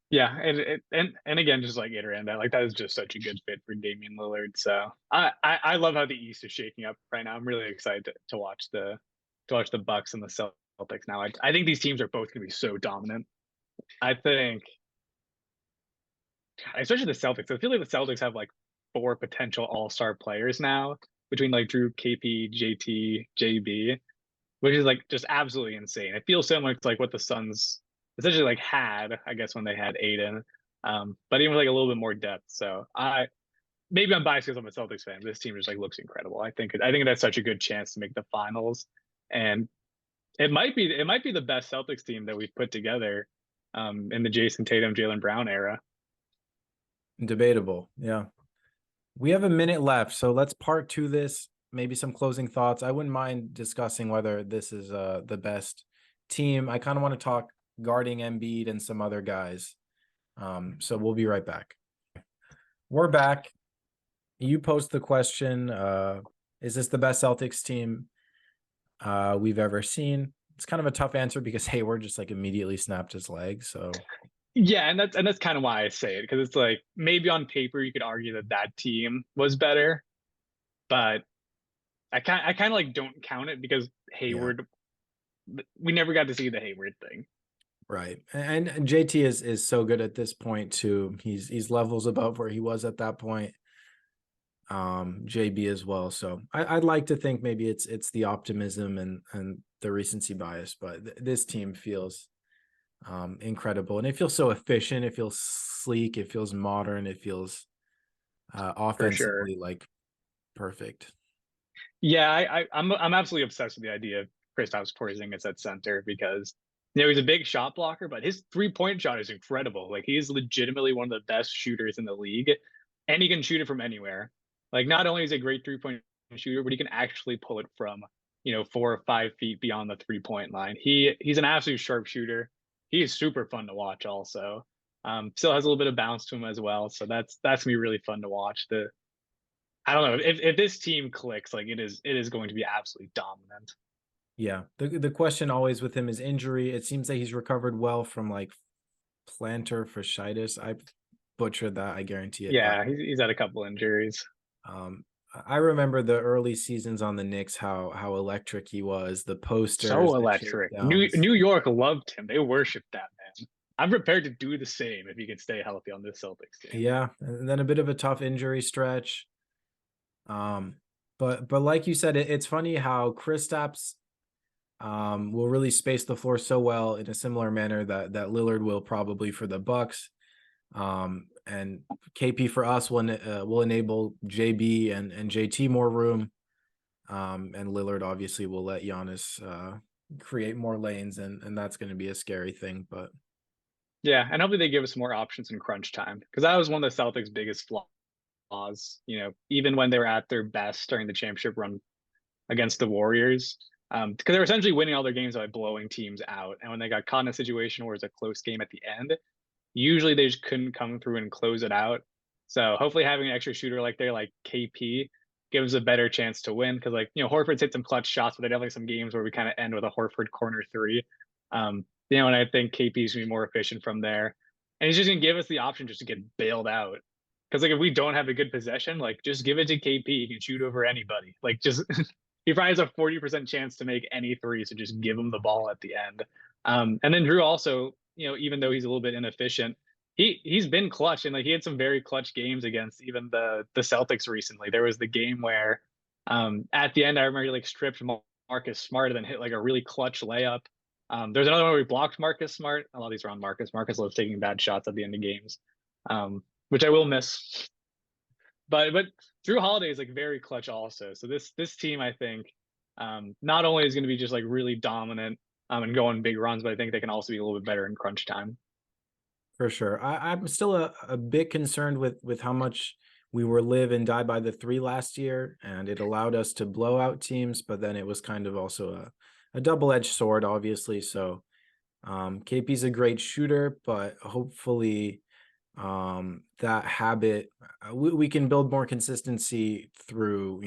Yeah, and again, just like iterate that, like that is just such a good fit for Damian Lillard. So I love how the East is shaking up right now. I'm really excited to watch the Bucks and the Celtics now. I think these teams are both going to be so dominant. I think, especially the Celtics. I feel like the Celtics have like 4 potential All Star players now between like Jrue, KP, JT, JB, which is like just absolutely insane. It feels similar to like what the Suns essentially like had, I guess, when they had Aiden, but even with like a little bit more depth. So maybe I'm biased because I'm a Celtics fan. But this team just like looks incredible. I think it has such a good chance to make the finals, and it might be the best Celtics team that we've put together in the Jason Tatum, Jalen Brown era. debatable. Yeah. We have a minute left, so let's part to this. Maybe some closing thoughts. I wouldn't mind discussing whether this is the best team. I kind of want to talk guarding Embiid and some other guys. So we'll be right back. We're back. You posed the question, is this the best Celtics team we've ever seen? It's kind of a tough answer because Hayward just like immediately snapped his leg. So Yeah, and that's kind of why I say it because it's like maybe on paper you could argue that that team was better, but I kind of like don't count it because yeah, Hayward we never got to see the Hayward thing. right. And JT is so good at this point too. He's levels above where he was at that point. JB as well. So I'd like to think maybe it's the optimism and the recency bias, but this team feels incredible and it feels so efficient. It feels sleek. It feels modern. It feels For sure. offensively like perfect. Yeah, I'm absolutely obsessed with the idea of Kristaps Porzingis at center because he's a big shot blocker, but his 3-point shot is incredible. Like he's legitimately one of the best shooters in the league, and he can shoot it from anywhere. Like not only is he a great 3-point shooter, but he can actually pull it from 4 or 5 feet beyond the 3-point line. He's an absolute sharpshooter. He is super fun to watch. Also, still has a little bit of bounce to him as well. So that's gonna be really fun to watch. The I don't know if this team clicks, like it is going to be absolutely dominant. Yeah. The question always with him is injury. It seems that he's recovered well from like plantar fasciitis. I butchered that, I guarantee it. But Yeah, he's had a couple injuries. um I remember the early seasons on the Knicks, how electric he was, the posters, So the electric. shakedowns. New York loved him. They worshipped that man. I'm prepared to do the same if he can stay healthy on this Celtics team. Yeah, and then a bit of a tough injury stretch. Um, but like you said, it's funny how Kristaps will really space the floor so well in a similar manner that Lillard will probably for the Bucks. And KP for us will enable JB and JT more room. And Lillard obviously will let Giannis create more lanes, and that's going to be a scary thing. But Yeah, and hopefully they give us more options in crunch time because that was one of the Celtics' biggest flaws. Even when they were at their best during the championship run against the Warriors, because they were essentially winning all their games by blowing teams out. And when they got caught in a situation where it's a close game at the end, usually they just couldn't come through and close it out. So hopefully having an extra shooter like KP gives a better chance to win because Horford's hit some clutch shots, but they definitely some games where we kind of end with a Horford corner three. And I think KP's gonna be more efficient from there, and he's just gonna give us the option just to get bailed out. Because if we don't have a good possession, just give it to KP. He can shoot over anybody. Just he probably has a 40% chance to make any three, so just give him the ball at the end. And then Jrue also, even though he's a little bit inefficient, he's been clutch and he had some very clutch games against even the Celtics recently. There was the game where at the end I remember he stripped Marcus Smart and then hit a really clutch layup. There's another one where we blocked Marcus Smart. A lot of these are on Marcus. Marcus loves taking bad shots at the end of games, which I will miss. But Jrue Holiday is very clutch also. So this team I think not only is going to be just really dominant and go on big runs, but I think they can also be a little bit better in crunch time. for sure, I'm still a bit concerned with how much we were live and die by the three last year, and it allowed us to blow out teams, but then it was kind of also a double-edged sword, obviously. So KP's a great shooter, but hopefully that habit we can build more consistency through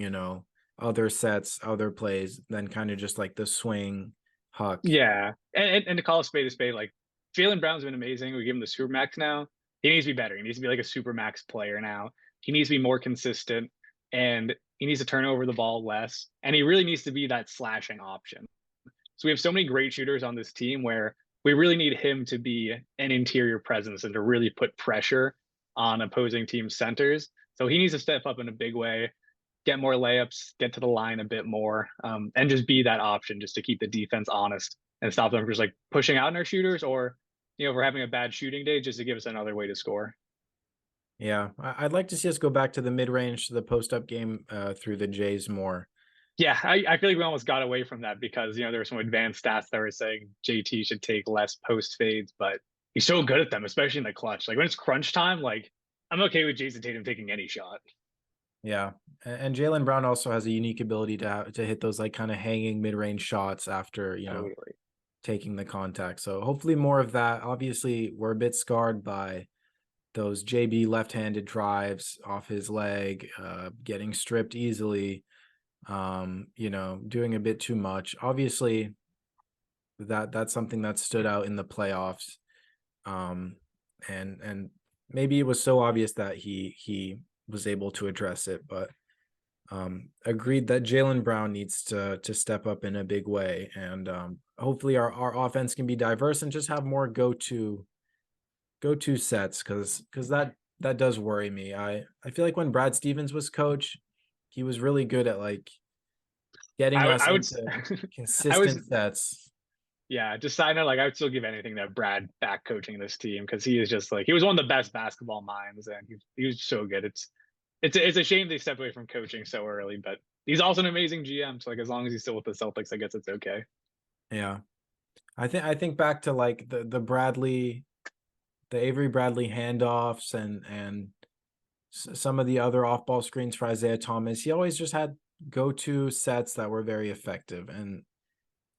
other sets, other plays than kind of just like the swing huck. Yeah, and to call a spade, Jaylen Brown's been amazing. We give him the super max now. He needs to be better. He needs to be like a super max player now. He needs to be more consistent, and he needs to turn over the ball less. And he really needs to be that slashing option. So we have so many great shooters on this team where we really need him to be an interior presence and to really put pressure on opposing team centers. So he needs to step up in a big way, get more layups, get to the line a bit more, and just be that option just to keep the defense honest and stop them from just pushing out in our shooters or, if we're having a bad shooting day, just to give us another way to score. Yeah, I'd like to see us go back to the mid-range, to the post-up game through the Jays more. Yeah, I feel like we almost got away from that because there were some advanced stats that were saying JT should take less post fades, but he's so good at them, especially in the clutch. When it's crunch time, I'm okay with Jason Tatum taking any shot. Yeah, and Jaylen Brown also has a unique ability to hit those kind of hanging mid-range shots after Totally. taking the contact. So hopefully more of that. Obviously, we're a bit scarred by those JB left-handed drives off his leg, getting stripped easily, doing a bit too much. Obviously, that's something that stood out in the playoffs. And maybe it was so obvious that he was able to address it, but agreed that Jaylen Brown needs to step up in a big way, and hopefully our offense can be diverse and just have more go-to sets, because that does worry me. I feel like when Brad Stevens was coach, he was really good at getting us I would, into I was, consistent sets. yeah, just side note, I would still give anything that Brad back coaching this team because he is just he was one of the best basketball minds and he was so good. It's a shame they stepped away from coaching so early, but he's also an amazing GM. So like as long as he's still with the Celtics, I guess it's okay. Yeah. I think back to like the Avery Bradley handoffs and some of the other off-ball screens for Isaiah Thomas. He always just had go-to sets that were very effective. And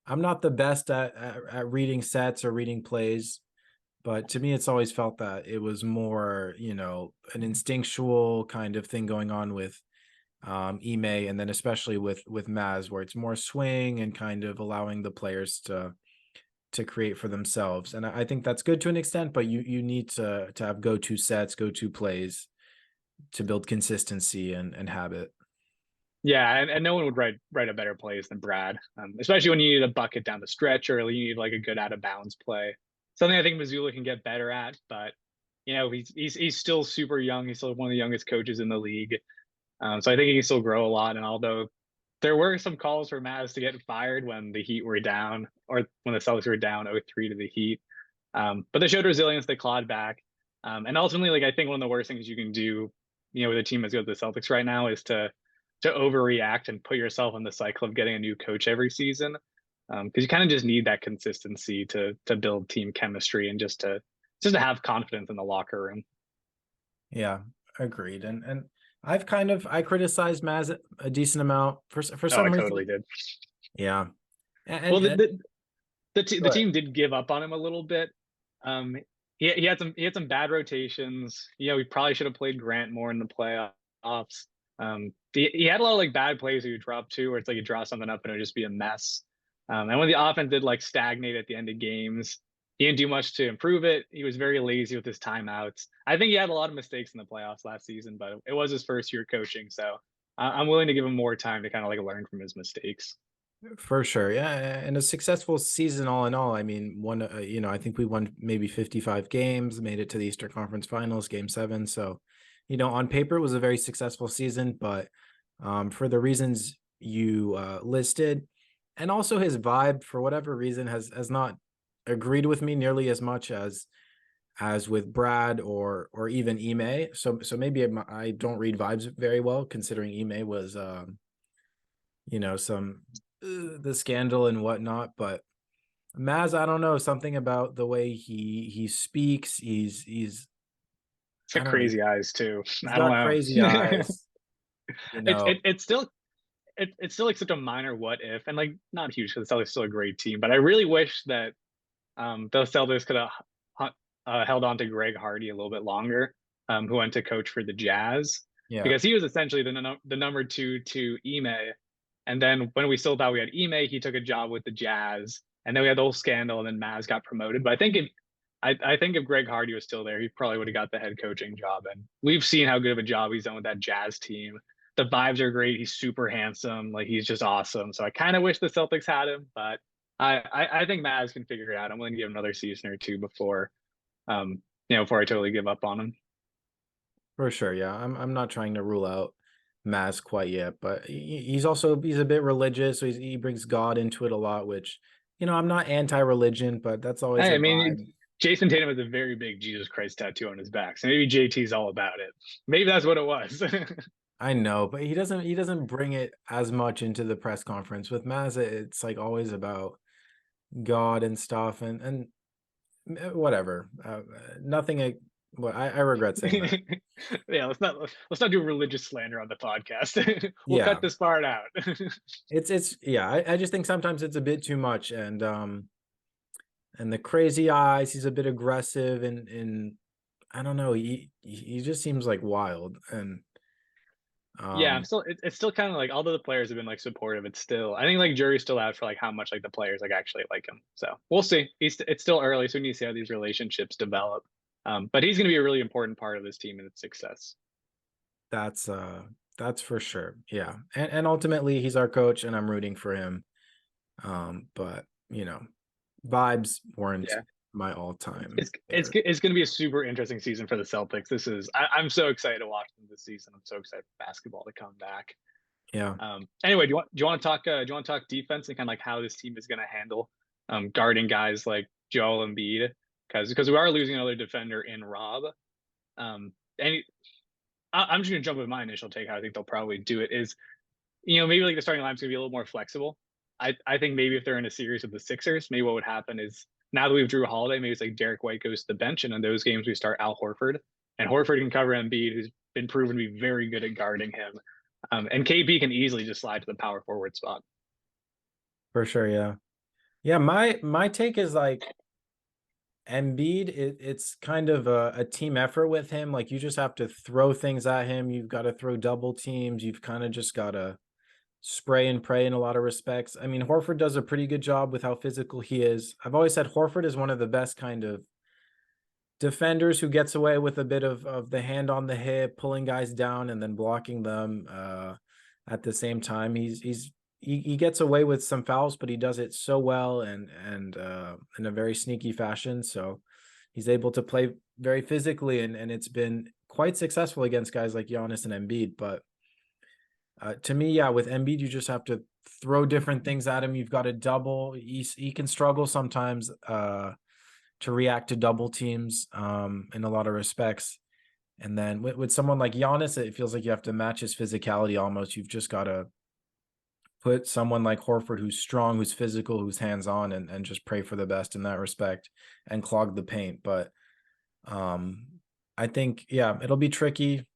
I'm not the best at reading sets or reading plays, but to me, it's always felt that it was more, an instinctual kind of thing going on with Ime, and then especially with Maz, where it's more swing and kind of allowing the players to create for themselves. And I think that's good to an extent, but you need to have go-to sets, go-to plays to build consistency and habit. Yeah, and no one would write a better plays than Brad, especially when you need a bucket down the stretch or you need like a good out of bounds play. Something I think Missoula can get better at, but he's still super young. He's still one of the youngest coaches in the league, so I think he can still grow a lot. And although there were some calls for Maz to get fired when the Heat were down, or when the Celtics were down 0-3 to the Heat, but they showed resilience. They clawed back, and ultimately, like I think one of the worst things you can do, with a team as good as the Celtics right now, is to overreact and put yourself in the cycle of getting a new coach every season, because you kind of just need that consistency to build team chemistry and just to have confidence in the locker room. Yeah, agreed. And I criticized Maz a decent amount for Oh, I some totally reason. did. Yeah. Well, And the team did give up on him a little bit. Um, he had some bad rotations. We probably should have played Grant more in the playoffs. He had a lot of like bad plays he would drop too, where it's like you draw something up and it would just be a mess. And when the offense did like stagnate at the end of games, he didn't do much to improve it. He was very lazy with his timeouts. I think he had a lot of mistakes in the playoffs last season, but it was his first year coaching, so I'm willing to give him more time to kind of like learn from his mistakes. For sure. Yeah. And a successful season all in all. I mean, I think we won maybe 55 games, made it to the Eastern Conference Finals, game 7. So, on paper, it was a very successful season, but for the reasons you listed, and also his vibe, for whatever reason, has not agreed with me nearly as much as with Brad or even Ime. So maybe I don't read vibes very well, considering Ime was, some the scandal and whatnot. But Maz, I don't know, something about the way he speaks. He's It's I got don't know. crazy eyes too. He's I don't got crazy know. eyes. You it's know, it, it's still it's still like such a minor what if, and like not huge because the Celtics still a great team. But I really wish that the Celtics could have held on to Greg Hardy a little bit longer, who went to coach for the Jazz, yeah, because he was essentially the number two to Ime. And then when we still thought we had Ime, he took a job with the Jazz, and then we had the whole scandal, and then Maz got promoted. But I think if Greg Hardy was still there, he probably would have got the head coaching job. And we've seen how good of a job he's done with that Jazz team. The vibes are great. He's super handsome. Like he's just awesome. So I kind of wish the Celtics had him, but I think Maz can figure it out. I'm willing to give him another season or two before I totally give up on him. for sure. Yeah, I'm not trying to rule out Maz quite yet, but he's a bit religious, so he brings God into it a lot, which I'm not anti-religion, but that's always I a mean, vibe. Jason Tatum has a very big Jesus Christ tattoo on his back, so maybe JT's all about it. Maybe that's what it was. I know, but he doesn't bring it as much into the press conference. With Maz, it's like always about God and stuff, and whatever. Nothing. Well, I regret saying that. Yeah, let's not do religious slander on the podcast. We'll cut Yeah, this part out. it's yeah. I just think sometimes it's a bit too much, and the crazy eyes. He's a bit aggressive, and I don't know. He just seems like wild, and Yeah, um, it's still kind of like although the players have been like supportive, it's still I think like jury's still out for like how much like the players like actually like him. So we'll see. It's still early, so we need to see how these relationships develop. But he's going to be a really important part of this team and its success. that's uh that's for sure. Yeah, and ultimately he's our coach, and I'm rooting for him. But vibes weren't Yeah, my all-time it's favorite. it's going to be a super interesting season for the Celtics. I'm so excited to watch them this season. I'm so excited for basketball to come back. Yeah. Anyway, do you want to talk defense and kind of like how this team is going to handle guarding guys like Joel Embiid, because we are losing another defender in Rob. And I'm just going to jump with my initial take. How I think they'll probably do it is maybe like the starting lineup's gonna be a little more flexible. I think maybe if they're in a series with the Sixers, maybe what would happen is now that we have Jrue Holiday, maybe it's like Derek White goes to the bench, and in those games we start Al Horford, and Horford can cover Embiid, who's been proven to be very good at guarding him, and KP can easily just slide to the power forward spot. For sure, yeah. Yeah, my take is like Embiid, it's kind of a team effort with him. Like you just have to throw things at him. You've got to throw double teams. You've kind of just got to spray and pray in a lot of respects. I mean, Horford does a pretty good job with how physical he is. I've always said Horford is one of the best kind of defenders who gets away with a bit of the hand on the hip, pulling guys down and then blocking them at the same time. He gets away with some fouls, but he does it so well and in a very sneaky fashion. So he's able to play very physically, and it's been quite successful against guys like Giannis and Embiid. But to me, yeah, with Embiid, you just have to throw different things at him. You've got to double. He can struggle sometimes to react to double teams in a lot of respects. And then with someone like Giannis, it feels like you have to match his physicality almost. You've just got to put someone like Horford who's strong, who's physical, who's hands-on, and just pray for the best in that respect and clog the paint. But I think, yeah, it'll be tricky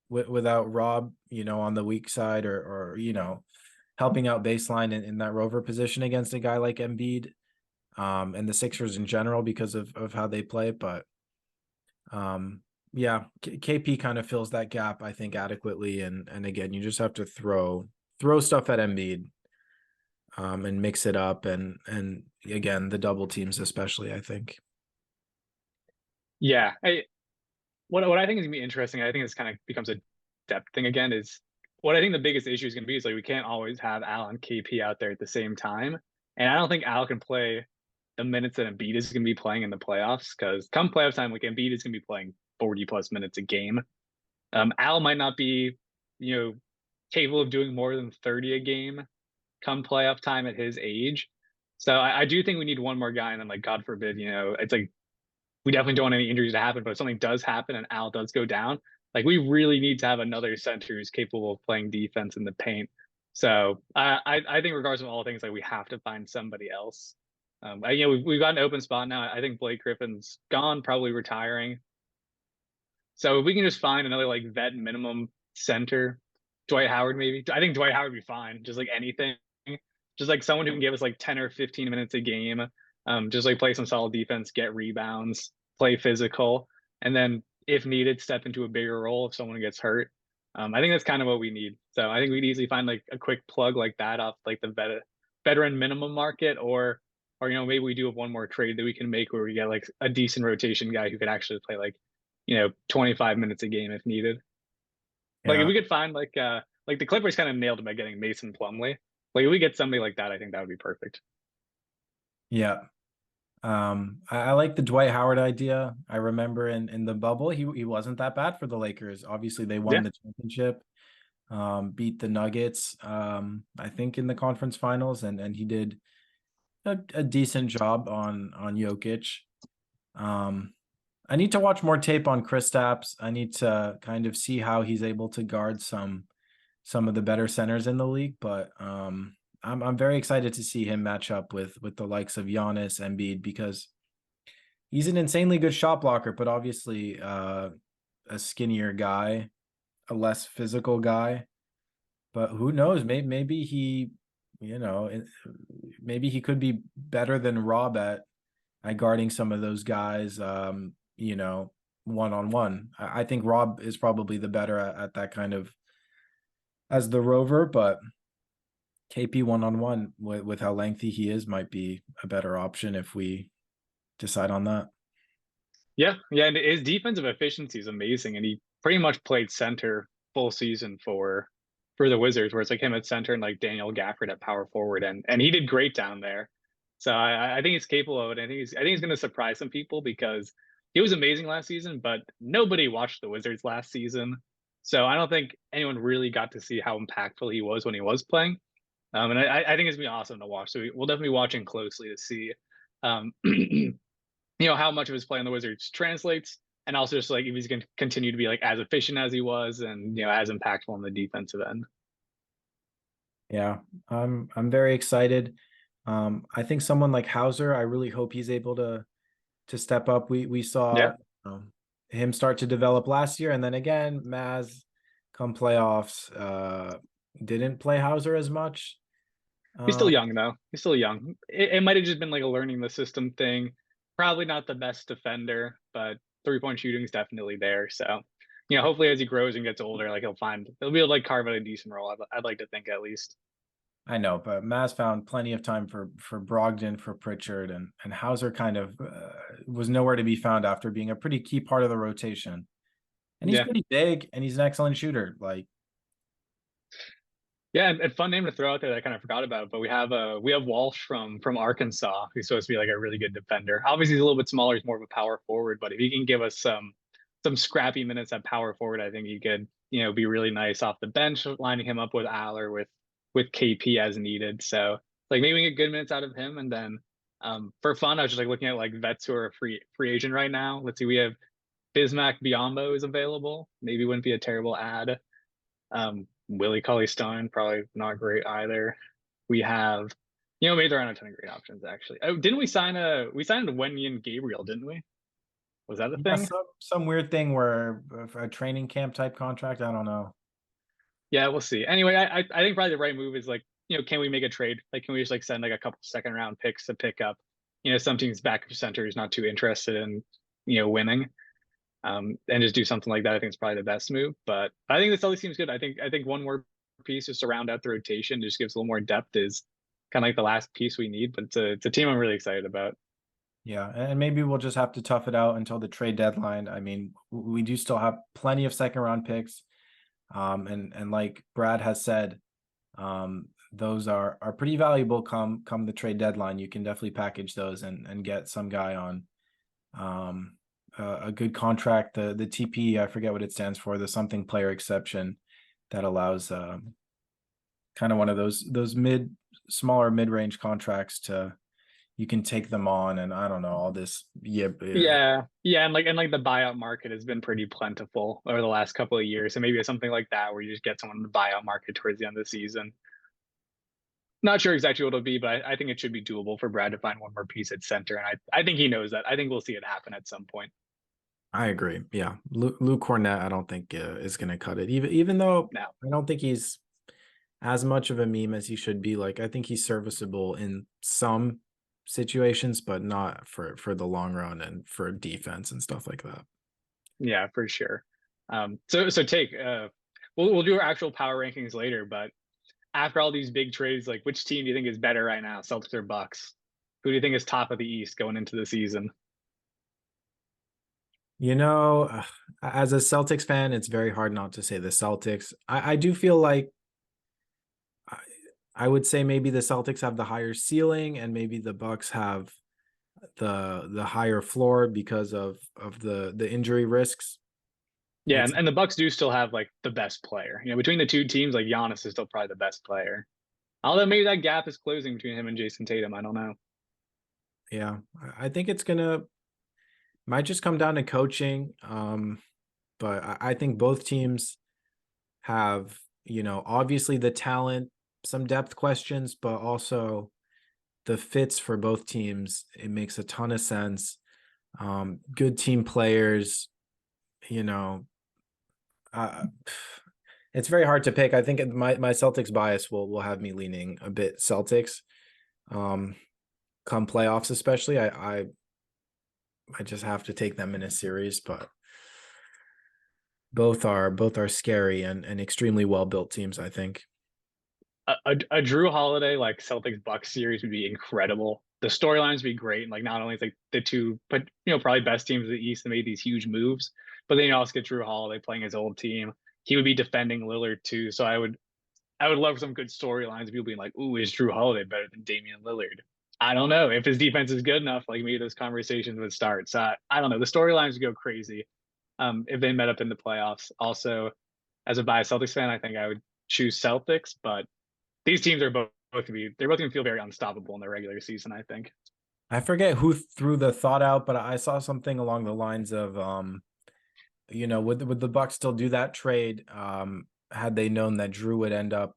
without Rob, on the weak side or helping out baseline in that rover position against a guy like Embiid and the Sixers in general because of how they play. But yeah, KP kind of fills that gap, I think, adequately. And again, you just have to throw stuff at Embiid and mix it up. And again, the double teams, especially, I think. Yeah, what I think is gonna be interesting. I think this kind of becomes a depth thing again. Is what I think the biggest issue is gonna be is like we can't always have Al and KP out there at the same time, and I don't think Al can play the minutes that Embiid is going to be playing in the playoffs because come playoff time, like Embiid is going to be playing 40 plus minutes a game. Al might not be, you know, capable of doing more than 30 a game come playoff time at his age. So I do think we need one more guy, and then like God forbid, it's like we definitely don't want any injuries to happen, but if something does happen and Al does go down, like we really need to have another center who's capable of playing defense in the paint. So I think regardless of all things, like we have to find somebody else. We've got an open spot now. I think Blake Griffin's gone, probably retiring. So if we can just find another like vet minimum center, Dwight Howard maybe. I think Dwight Howard would be fine. Just like anything, just like someone who can give us like 10 or 15 minutes a game. Just like play some solid defense, get rebounds, play physical, and then if needed, step into a bigger role if someone gets hurt. I think that's kind of what we need. So I think we'd easily find like a quick plug like that off like the veteran minimum market, or maybe we do have one more trade that we can make where we get like a decent rotation guy who could actually play like 25 minutes a game if needed. Like if Yeah. we could find like the Clippers kind of nailed it by getting Mason Plumlee. Like if we get somebody like that, I think that would be perfect. Yeah. I like the Dwight Howard idea. I remember in the bubble, he wasn't that bad for the Lakers. Obviously, they won Yeah. the championship, beat the Nuggets, I think in the conference finals, and he did a decent job on Jokic. Um, I need to watch more tape on Kristaps. I need to kind of see how he's able to guard some of the better centers in the league, but I'm very excited to see him match up with the likes of Giannis, Embiid, because he's an insanely good shot blocker, but obviously a skinnier guy, a less physical guy. But who knows? Maybe he, you know, maybe he could be better than Rob at guarding some of those guys. One on one. I think Rob is probably the better at that kind of as the rover, but KP one on one with how lengthy he is might be a better option if we decide on that. Yeah, yeah, and his defensive efficiency is amazing, and he pretty much played center full season for the Wizards, where it's like him at center and like Daniel Gafford at power forward, and he did great down there. So I think he's capable of it. I think he's going to surprise some people because he was amazing last season, but nobody watched the Wizards last season, so I don't think anyone really got to see how impactful he was when he was playing. And I think it's gonna be awesome to watch. So we'll definitely be watching closely to see. Um, how much of his play on the Wizards translates, and also just like if he's going to continue to be like as efficient as he was, and as impactful on the defensive end. Yeah, I'm very excited. I think someone like Hauser, I really hope he's able to step up. We saw Yeah, him start to develop last year, and then again, Maz come playoffs, didn't play Hauser as much. he's still Um, young though. He's still young. It might have just been like a learning the system thing. Probably not the best defender, but 3-point shooting is definitely there. So, hopefully as he grows and gets older, like he'll be able to like carve out a decent role. I'd like to think at least. I know, but Maz found plenty of time for Brogdon, for Pritchard, and Hauser kind of was nowhere to be found after being a pretty key part of the rotation. And he's Yeah. pretty big, and he's an excellent shooter. Like, Yeah, and fun name to throw out there that I kind of forgot about, but we have Walsh from Arkansas, who's supposed to be like a really good defender. Obviously, he's a little bit smaller; he's more of a power forward. But if he can give us some scrappy minutes at power forward, I think he could be really nice off the bench, lining him up with Aller with KP as needed. So like maybe we can get good minutes out of him, and then for fun, I was just like looking at like vets who are a free agent right now. Let's see, we have Bismack Biyombo is available. Maybe wouldn't be a terrible ad. Willie Cauley Stein, probably not great either. We have, maybe there aren't a ton of great options actually. Oh, didn't we signed Wenyan Gabriel, didn't we? Was that the yeah, thing? some weird thing where a training camp type contract. I don't know. Yeah, we'll see. Anyway, I think probably the right move is like, can we make a trade? Like, can we just like send like a couple second round picks to pick up, some team's backup center is not too interested in, winning. And just do something like that. I think it's probably the best move. But I think this Celtics seems good. I think one more piece just to round out the rotation, just gives a little more depth is kind of like the last piece we need. But it's a team I'm really excited about. Yeah, and maybe we'll just have to tough it out until the trade deadline. I mean, we do still have plenty of second round picks. And like Brad has said, those are pretty valuable come the trade deadline. You can definitely package those and get some guy on um a good contract. The TP, I forget what it stands for, the something player exception that allows kind of one of those smaller mid-range contracts to you can take them on, and I don't know, all this. Yeah, Yeah, and like the buyout market has been pretty plentiful over the last couple of years. So maybe it's something like that where you just get someone in the buyout market towards the end of the season. Not sure exactly what it'll be, but I think it should be doable for Brad to find one more piece at center. And I think he knows that. I think we'll see it happen at some point. I agree. Yeah, Luke Cornett, I don't think is going to cut it. Even though Now, I don't think he's as much of a meme as he should be. Like, I think he's serviceable in some situations, but not for the long run and for defense and stuff like that. yeah, for sure. So take we'll do our actual power rankings later, but after all these big trades, like which team do you think is better right now, Celtics or Bucks? Who do you think is top of the East going into the season? You know, as a Celtics fan, it's very hard not to say the Celtics. I do feel like I, I would say maybe the Celtics have the higher ceiling, and maybe the Bucks have the higher floor because of the injury risks. Yeah, It's and the Bucks do still have like the best player. Between the two teams, like Giannis is still probably the best player. Although maybe that gap is closing between him and Jason Tatum. I don't know. Yeah, I think it's gonna might just come down to coaching. But I think both teams have, obviously the talent, some depth questions, but also the fits for both teams. It makes a ton of sense. Good team players, you know, uh, it's very hard to pick. I think my Celtics bias will have me leaning a bit Celtics. Um, come playoffs, especially, I just have to take them in a series, but both are scary and extremely well built teams, I think. A Jrue Holiday like Celtics Bucks series would be incredible. The storylines would be great. And like not only is like the two, but probably best teams in the East that made these huge moves, but then you also get Jrue Holiday playing his old team. He would be defending Lillard too. So I would love some good storylines. People being like, "Ooh, is Jrue Holiday better than Damian Lillard?" I don't know if his defense is good enough. Like maybe those conversations would start. So I don't know. The storylines would go crazy if they met up in the playoffs. Also, as a biased Celtics fan, I think I would choose Celtics, but these teams are both they're both gonna feel very unstoppable in the regular season, I think. I forget who threw the thought out, but I saw something along the lines of would the Bucks still do that trade had they known that Jrue would end up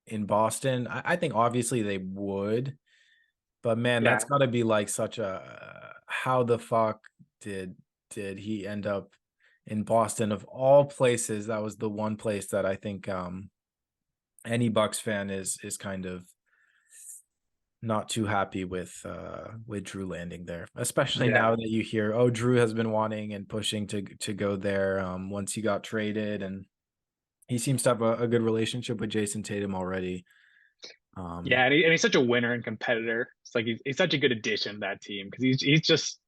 in Boston. I think obviously they would, but man, that's Yeah, got to be like such a how the fuck did he end up in Boston of all places? That was the one place that I think any Bucks fan is kind of not too happy with Jrue landing there, especially yeah. now that you hear, oh, Jrue has been wanting and pushing to go there once he got traded, and he seems to have a good relationship with Jason Tatum already. Yeah, and he's such a winner and competitor. It's like he's such a good addition to that team because he's just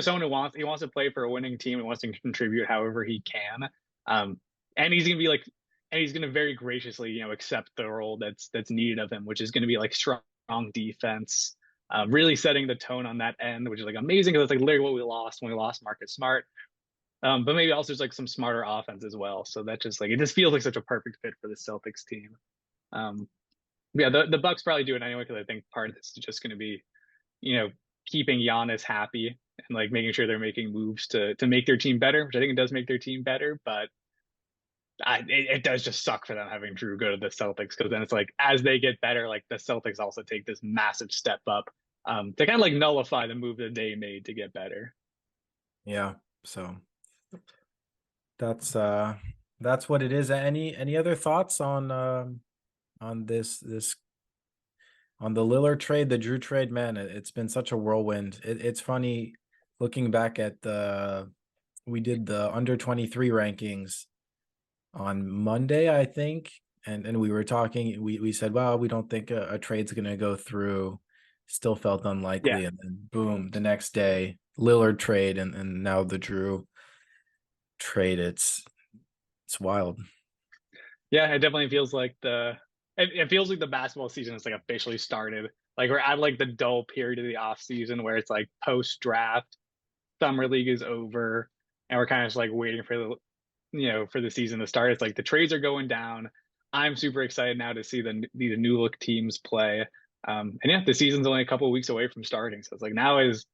someone who wants to play for a winning team and wants to contribute however he can. Um, and he's gonna be like, and he's gonna very graciously, accept the role that's needed of him, which is gonna be like strong defense, really setting the tone on that end, which is like amazing because it's like literally what we lost when we lost Marcus Smart. But maybe also there's like some smarter offense as well. So that just like it just feels like such a perfect fit for the Celtics team. Um, yeah, the Bucks probably do it anyway because I think part of this is just going to be, you know, keeping Giannis happy and like making sure they're making moves to make their team better, which I think it does make their team better. But it does just suck for them having Jrue go to the Celtics because then it's like as they get better, like the Celtics also take this massive step up to kind of like nullify the move that they made to get better. Yeah, so that's what it is. Any other thoughts on this on the Lillard trade, the Jrue trade? Man, it's been such a whirlwind. It's funny looking back at the we did the under 23 rankings on Monday, I think, and we were talking. We said, well, we don't think a trade's going to go through. Still felt Yeah, unlikely, and then boom, the next day, Lillard trade, and now the Jrue trade. It's wild. yeah, it definitely feels like it feels like the basketball season is like officially started. Like we're at like the dull period of the off season where it's like post draft, summer league is over, and we're kind of just like waiting for for the season to start. It's like the trades are going down. I'm super excited now to see the new look teams play. And yeah, the season's only a couple of weeks away from starting, so it's like now is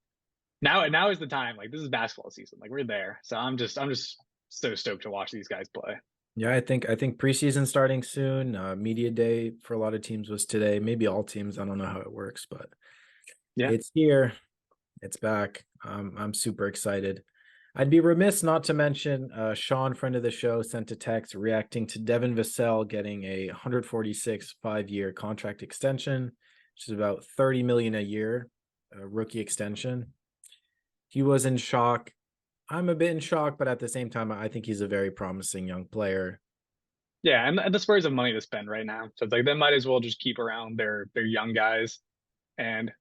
the time. Like this is basketball season. Like we're there. So I'm just so stoked to watch these guys play. Yeah, I think preseason starting soon. Media day for a lot of teams was today. Maybe all teams. I don't know how it works, but Yeah, it's here. It's back. I'm super excited. I'd be remiss not to mention Sean, friend of the show, sent a text reacting to Devin Vassell getting a 146 5-year contract extension, which is about 30 million a year, a rookie extension. He was in shock. I'm a bit in shock, but at the same time, I think he's a very promising young player. yeah, and the Spurs have money to spend right now, so it's like they might as well just keep around their young guys. And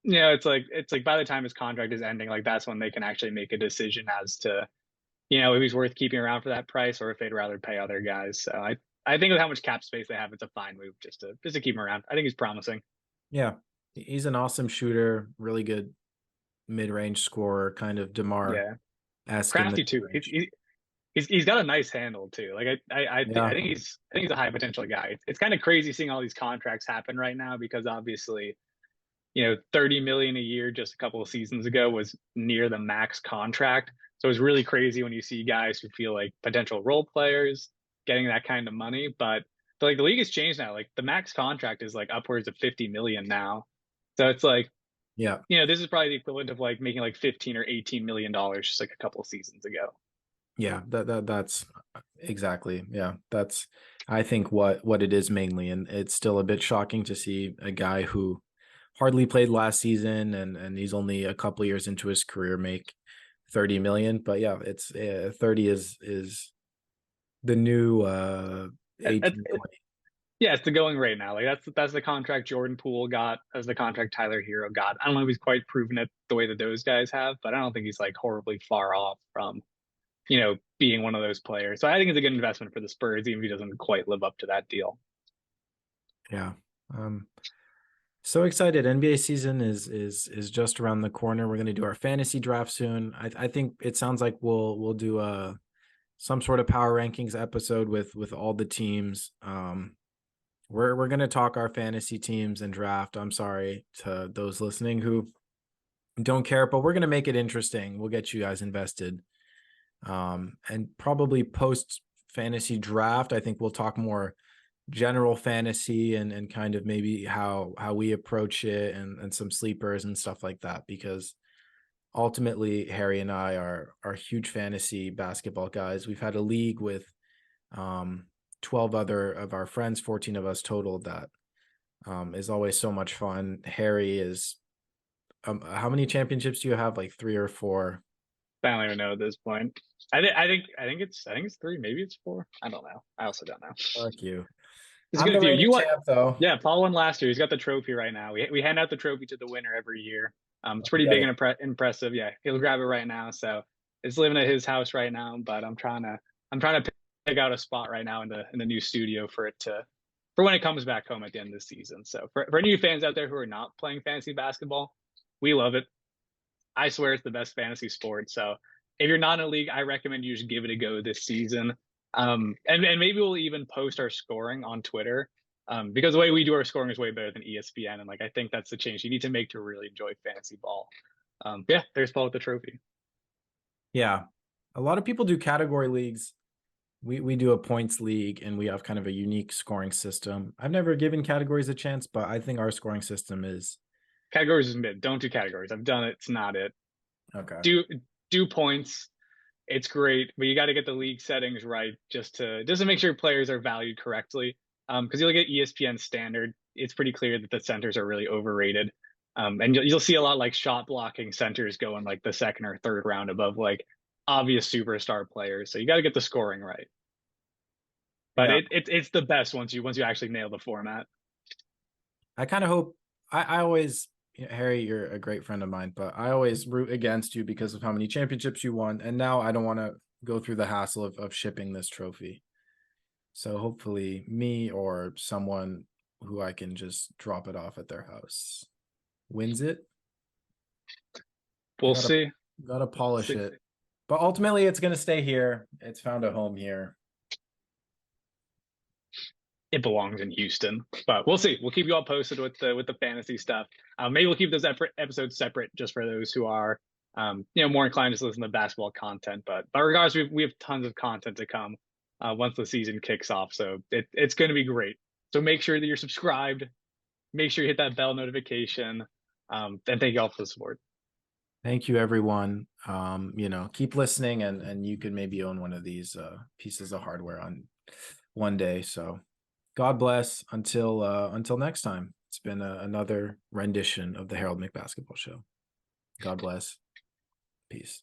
it's like by the time his contract is ending, like that's when they can actually make a decision as to if he's worth keeping around for that price or if they'd rather pay other guys. So I think with how much cap space they have, it's a fine move just to keep him around. I think he's promising. Yeah, he's an awesome shooter, really good mid-range scorer, kind of DeMar Yeah, esque in the crafty too. mid-range. He's got a nice handle too. Like I Yeah, think he's a high potential guy. It's kind of crazy seeing all these contracts happen right now because obviously 30 million a year just a couple of seasons ago was near the max contract. So it's really crazy when you see guys who feel like potential role players getting that kind of money. But like the league has changed now. Like the max contract is like upwards of 50 million now. So it's like, yeah, this is probably the equivalent of like making like 15 or 18 million dollars just like a couple of seasons ago. yeah. That's exactly, yeah. That's I think what it is mainly, and it's still a bit shocking to see a guy who hardly played last season and he's only a couple years into his career make 30 million. But yeah, it's 30 is the new It, it, 18 it, 20. yeah, it's the going rate now. Like that's the contract Jordan Poole got, as the contract Tyler Hero got. I don't know if he's quite proven it the way that those guys have, but I don't think he's like horribly far off from being one of those players. So I think it's a good investment for the Spurs, even if he doesn't quite live up to that deal. Yeah. Um, so excited. NBA season is just around the corner. We're gonna do our fantasy draft soon. I think it sounds like we'll do a some sort of power rankings episode with all the teams. We're gonna talk our fantasy teams and draft. I'm sorry to those listening who don't care, but we're gonna make it interesting. We'll get you guys invested. And probably post fantasy draft, I think we'll talk more general fantasy and kind of maybe how we approach it and some sleepers and stuff like that, because ultimately Harry and I are huge fantasy basketball guys. We've had a league with 12 other of our friends, 14 of us total. That is always so much fun. Harry is how many championships do you have? Like 3 or 4? I don't even know at this point. I think it's three, maybe it's four. I don't know. I also don't know. Fuck you. It's I'm good the with you. reigning You what? champ though. Yeah, Paul won last year. He's got the trophy right now. We hand out the trophy to the winner every year. It's I'll pretty get big it. and impressive. Yeah, he'll grab it right now. So it's living at his house right now. But I'm trying to pick out a spot right now in the new studio for it to for when it comes back home at the end of the season. So for any fans out there who are not playing fantasy basketball, we love it. I swear it's the best fantasy sport. So if you're not in a league, I recommend you just give it a go this season. And maybe we'll even post our scoring on Twitter. Because the way we do our scoring is way better than ESPN. And like I think that's the change you need to make to really enjoy fantasy ball. Yeah, there's Paul with the trophy. Yeah. A lot of people do category leagues. We do a points league and we have kind of a unique scoring system. I've never given categories a chance, but I think our scoring system is Categories is mid. Don't do categories. I've done it. It's not it. okay. Do points. It's great, but you got to get the league settings right just to make sure players are valued correctly. Because you look at ESPN standard, it's pretty clear that the centers are really overrated. And you'll see a lot like shot blocking centers go in like the second or third round above like obvious superstar players. So you got to get the scoring right. But Yeah. it's the best once you actually nail the format. I kind of hope I always Harry, you're a great friend of mine, but I always root against you because of how many championships you won. And now I don't want to go through the hassle of shipping this trophy. So hopefully me or someone who I can just drop it off at their house wins it. I We'll gotta see. gotta polish See. it. But ultimately it's gonna stay here. It's found a home here. It belongs in Houston. But we'll see. We'll keep you all posted with the fantasy stuff. Maybe we'll keep those episodes separate just for those who are more inclined to listen to basketball content. But regardless, we have tons of content to come once the season kicks off. So it's going to be great. So make sure that you're subscribed. Make sure you hit that bell notification. And thank you all for the support. Thank you, everyone. Keep listening and you can maybe own one of these pieces of hardware on one day. So God bless until next time. It's been another rendition of the Harold McBasketball Show. God bless. Peace.